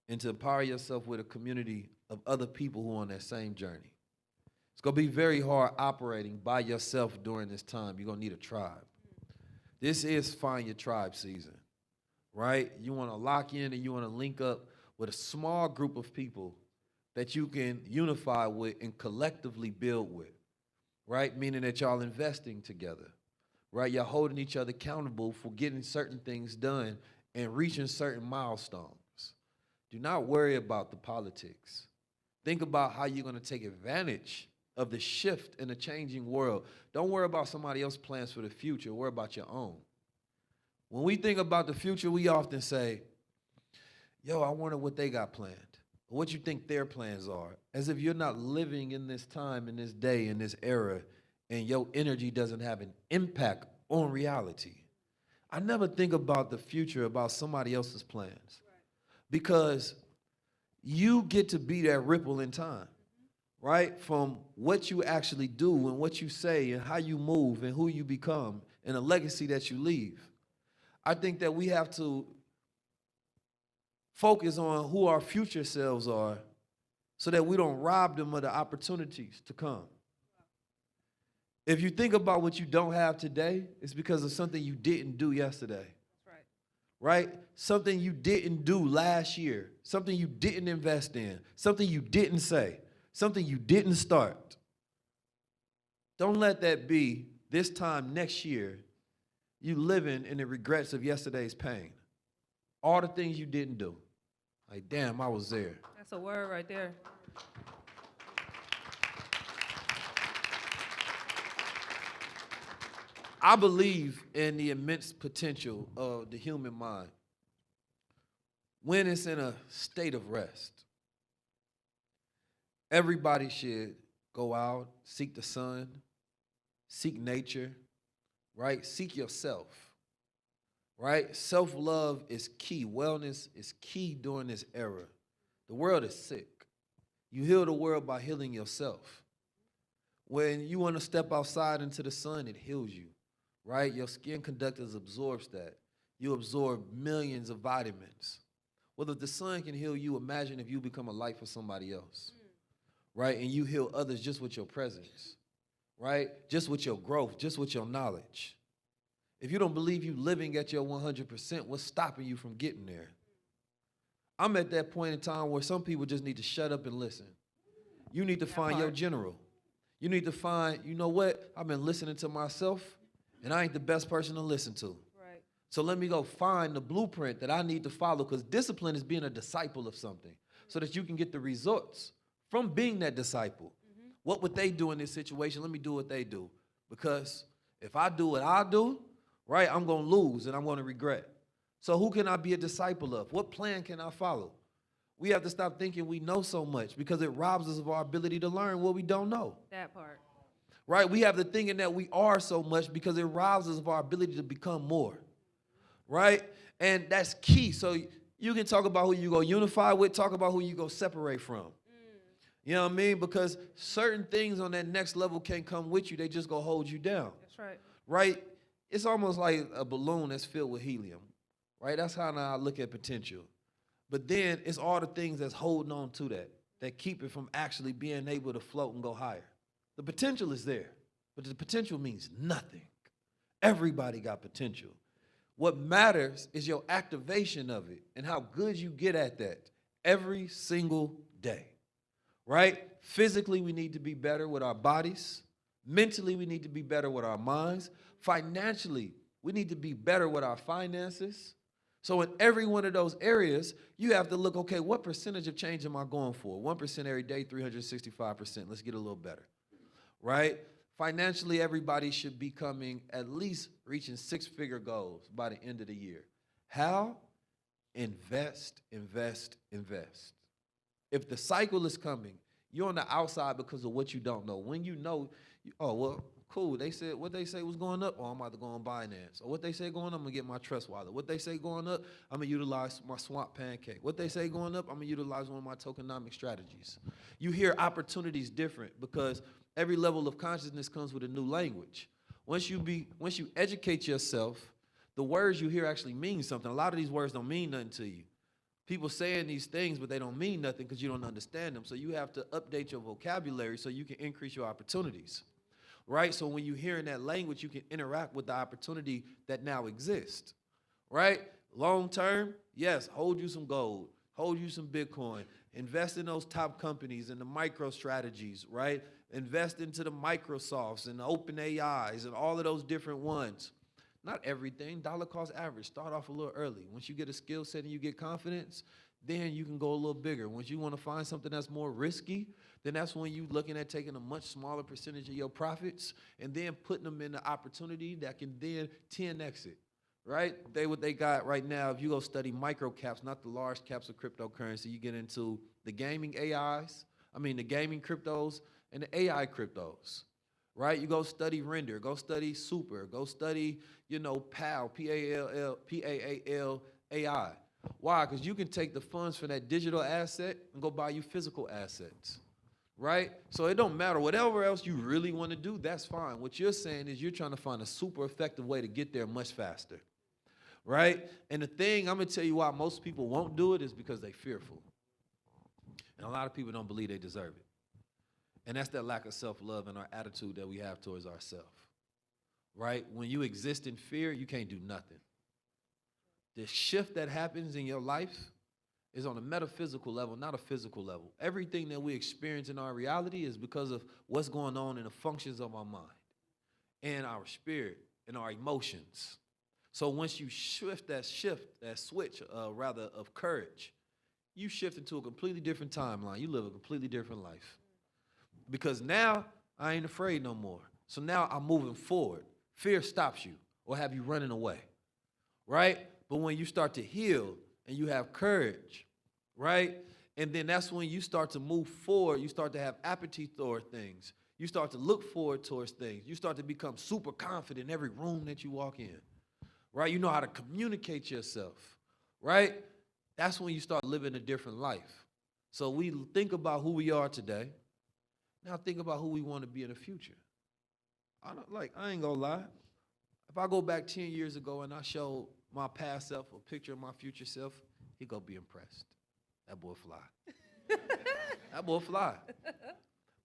and to empower yourself with a community of other people who are on that same journey. It's going to be very hard operating by yourself during this time. You're going to need a tribe. This is Find Your Tribe season, right? You want to lock in and you want to link up with a small group of people that you can unify with and collectively build with, right? Meaning that y'all investing together, right? Y'all holding each other accountable for getting certain things done and reaching certain milestones. Do not worry about the politics. Think about how you're going to take advantage of the shift in the changing world. Don't worry about somebody else's plans for the future. Worry about your own. When we think about the future, we often say, yo, I wonder what they got planned, or what you think their plans are, as if you're not living in this time, in this day, in this era, and your energy doesn't have an impact on reality. I never think about the future, about somebody else's plans, because you get to be that ripple in time, right? From what you actually do and what you say and how you move and who you become and the legacy that you leave. I think that we have to focus on who our future selves are so that we don't rob them of the opportunities to come. If you think about what you don't have today, it's because of something you didn't do yesterday. That's right? Something you didn't do last year, something you didn't invest in, something you didn't say, something you didn't start. Don't let that be this time next year you living in the regrets of yesterday's pain. All the things you didn't do. Like, damn, I was there. That's a word right there. I believe in the immense potential of the human mind when it's in a state of rest. Everybody should go out, seek the sun, seek nature, right? Seek yourself, right? Self-love is key. Wellness is key during this era. The world is sick. You heal the world by healing yourself. When you want to step outside into the sun, it heals you, right? Your skin conductors absorbs that. You absorb millions of vitamins. Well, if the sun can heal you, imagine if you become a light for somebody else, right? And you heal others just with your presence, right? Just with your growth, just with your knowledge. If you don't believe you living at your 100%, what's stopping you from getting there? I'm at that point in time where some people just need to shut up and listen. You need to find your general. You need to find, you know what? I've been listening to myself, and I ain't the best person to listen to. Right. So let me go find the blueprint that I need to follow, because discipline is being a disciple of something so that you can get the results from being that disciple. What would they do in this situation? Let me do what they do. Because If I do what I do, right, I'm going to lose and I'm going to regret. So who can I be a disciple of? What plan can I follow? We have to stop thinking we know so much because it robs us of our ability to learn what we don't know. That part. Right? We have the thinking that we are so much because it robs us of our ability to become more. Right? And that's key. So you can talk about who you go unify with, talk about who you go separate from. You know what I mean? Because certain things on that next level can't come with you. They just go hold you down. That's right. Right? It's almost like a balloon that's filled with helium. Right? That's how now I look at potential. But then it's all the things that's holding on to that keep it from actually being able to float and go higher. The potential is there, but the potential means nothing. Everybody got potential. What matters is your activation of it and how good you get at that every single day. Right? Physically, we need to be better with our bodies. Mentally, we need to be better with our minds. Financially, we need to be better with our finances. So in every one of those areas, you have to look, okay, what percentage of change am I going for? 1% every day, 365%. Let's get a little better, right? Financially, everybody should be coming at least reaching six-figure goals by the end of the year. How? Invest, invest, invest. If the cycle is coming, you're on the outside because of what you don't know. When you know, oh, well, cool. They said what they say was going up. Oh, I'm about to go on Binance. Or what they say going up, I'm gonna get my Trust Wallet. What they say going up, I'm gonna utilize my Swamp Pancake. What they say going up, I'm gonna utilize one of my tokenomic strategies. You hear opportunities different because every level of consciousness comes with a new language. Once you educate yourself, the words you hear actually mean something. A lot of these words don't mean nothing to you. People saying these things, but they don't mean nothing because you don't understand them. So you have to update your vocabulary so you can increase your opportunities. Right? So when you're hearing that language, you can interact with the opportunity that now exists. Right? Long term, yes, hold you some gold, hold you some Bitcoin, invest in those top companies and the micro strategies, right? Invest into the Microsofts and the Open AIs and all of those different ones. Not everything, dollar cost average, start off a little early. Once you get a skill set and you get confidence, then you can go a little bigger. Once you want to find something that's more risky, then that's when you're looking at taking a much smaller percentage of your profits and then putting them in the opportunity that can then 10x it, right? What they got right now, if you go study micro caps, not the large caps of cryptocurrency, you get into the gaming the gaming cryptos and the AI cryptos, right? You go study Render, go study Super, go study, PAL, P-A-A-L, AI. Why? Because you can take the funds for that digital asset and go buy you physical assets, right? So it don't matter. Whatever else you really want to do, that's fine. What you're saying is you're trying to find a super effective way to get there much faster, right? And the thing, I'm going to tell you why most people won't do it is because they're fearful. And a lot of people don't believe they deserve it. And that's that lack of self-love and our attitude that we have towards ourselves, right? When you exist in fear, you can't do nothing. The shift that happens in your life is on a metaphysical level, not a physical level. Everything that we experience in our reality is because of what's going on in the functions of our mind and our spirit and our emotions. So once you shift that switch of courage, you shift into a completely different timeline. You live a completely different life. Because now I ain't afraid no more. So now I'm moving forward. Fear stops you or have you running away, right? But when you start to heal and you have courage, right? And then that's when you start to move forward. You start to have appetite toward things. You start to look forward towards things. You start to become super confident in every room that you walk in, right? You know how to communicate yourself, right? That's when you start living a different life. So we think about who we are today. Now think about who we want to be in the future. I ain't gonna lie. If I go back 10 years ago and I show my past self a picture of my future self, he gonna be impressed. That boy fly. That boy fly.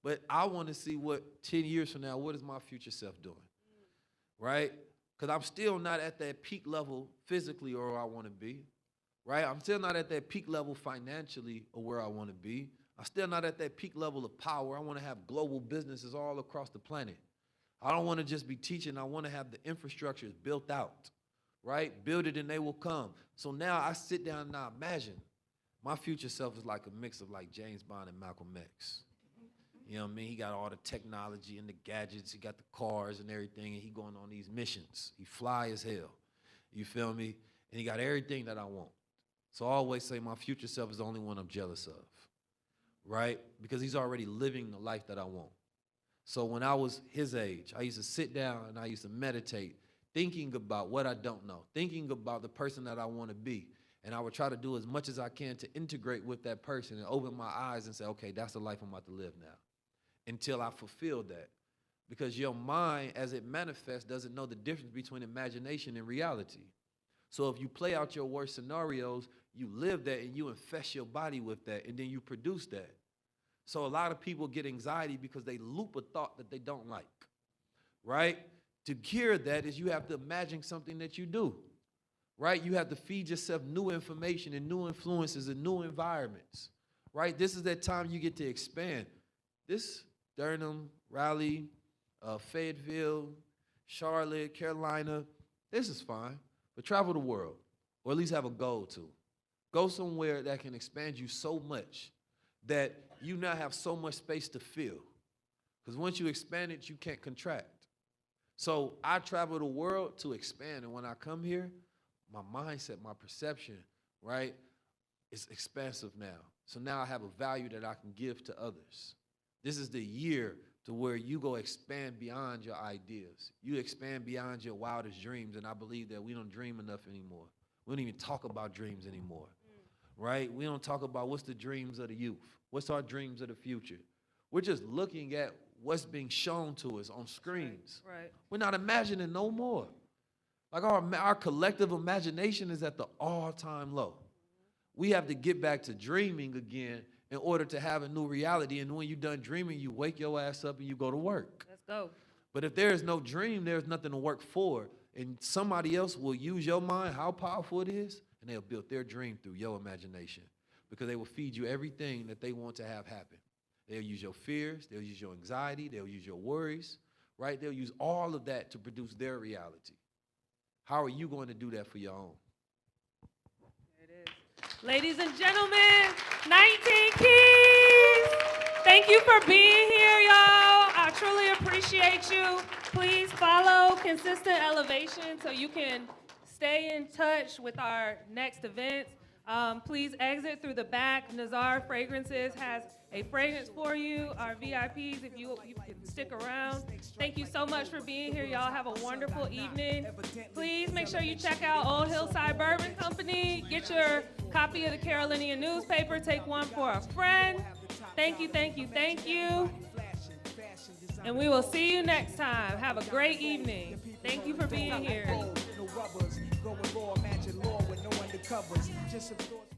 But I want to see what 10 years from now, what is my future self doing? Right? Because I'm still not at that peak level physically or where I want to be. Right? I'm still not at that peak level financially or where I want to be. I'm still not at that peak level of power. I want to have global businesses all across the planet. I don't want to just be teaching. I want to have the infrastructures built out, right? Build it and they will come. So now I sit down and I imagine my future self is like a mix of like James Bond and Malcolm X. You know what I mean? He got all the technology and the gadgets. He got the cars and everything, and he going on these missions. He fly as hell. You feel me? And he got everything that I want. So I always say my future self is the only one I'm jealous of, right? Because he's already living the life that I want. So when I was his age, I used to sit down and I used to meditate, thinking about what I don't know, thinking about the person that I want to be. And I would try to do as much as I can to integrate with that person and open my eyes and say, okay, that's the life I'm about to live now, until I fulfill that. Because your mind, as it manifests, doesn't know the difference between imagination and reality. So if you play out your worst scenarios, you live that and you infest your body with that, and then you produce that. So a lot of people get anxiety because they loop a thought that they don't like, right? To cure that is you have to imagine something that you do, right? You have to feed yourself new information and new influences and new environments, right? This is that time you get to expand. This Durham, Raleigh, Fayetteville, Charlotte, Carolina, this is fine, but travel the world, or at least have a goal to. Go somewhere that can expand you so much that you now have so much space to fill. Because once you expand it, you can't contract. So I travel the world to expand, and when I come here, my mindset, my perception, right, is expansive now. So now I have a value that I can give to others. This is the year to where you go expand beyond your ideas. You expand beyond your wildest dreams, and I believe that we don't dream enough anymore. We don't even talk about dreams anymore, right? We don't talk about what's the dreams of the youth. What's our dreams of the future? We're just looking at what's being shown to us on screens. Right. We're not imagining no more. Like our collective imagination is at the all-time low. We have to get back to dreaming again in order to have a new reality. And when you're done dreaming, you wake your ass up and you go to work. Let's go. But if there is no dream, there's nothing to work for. And somebody else will use your mind, how powerful it is, and they'll build their dream through your imagination, because they will feed you everything that they want to have happen. They'll use your fears, they'll use your anxiety, they'll use your worries, right? They'll use all of that to produce their reality. How are you going to do that for your own? There it is. Ladies and gentlemen, 19 Keys. Thank you for being here, y'all. I truly appreciate you. Please follow Consistent Elevation so you can stay in touch with our next events. Please exit through the back. Nazar Fragrances has a fragrance for you. Our VIPs, if you can stick around. Thank you so much for being here. Y'all have a wonderful evening. Please make sure you check out Old Hillside Bourbon Company. Get your copy of the Carolinian newspaper. Take one for a friend. Thank you, thank you, thank you. And we will see you next time. Have a great evening. Thank you for being here.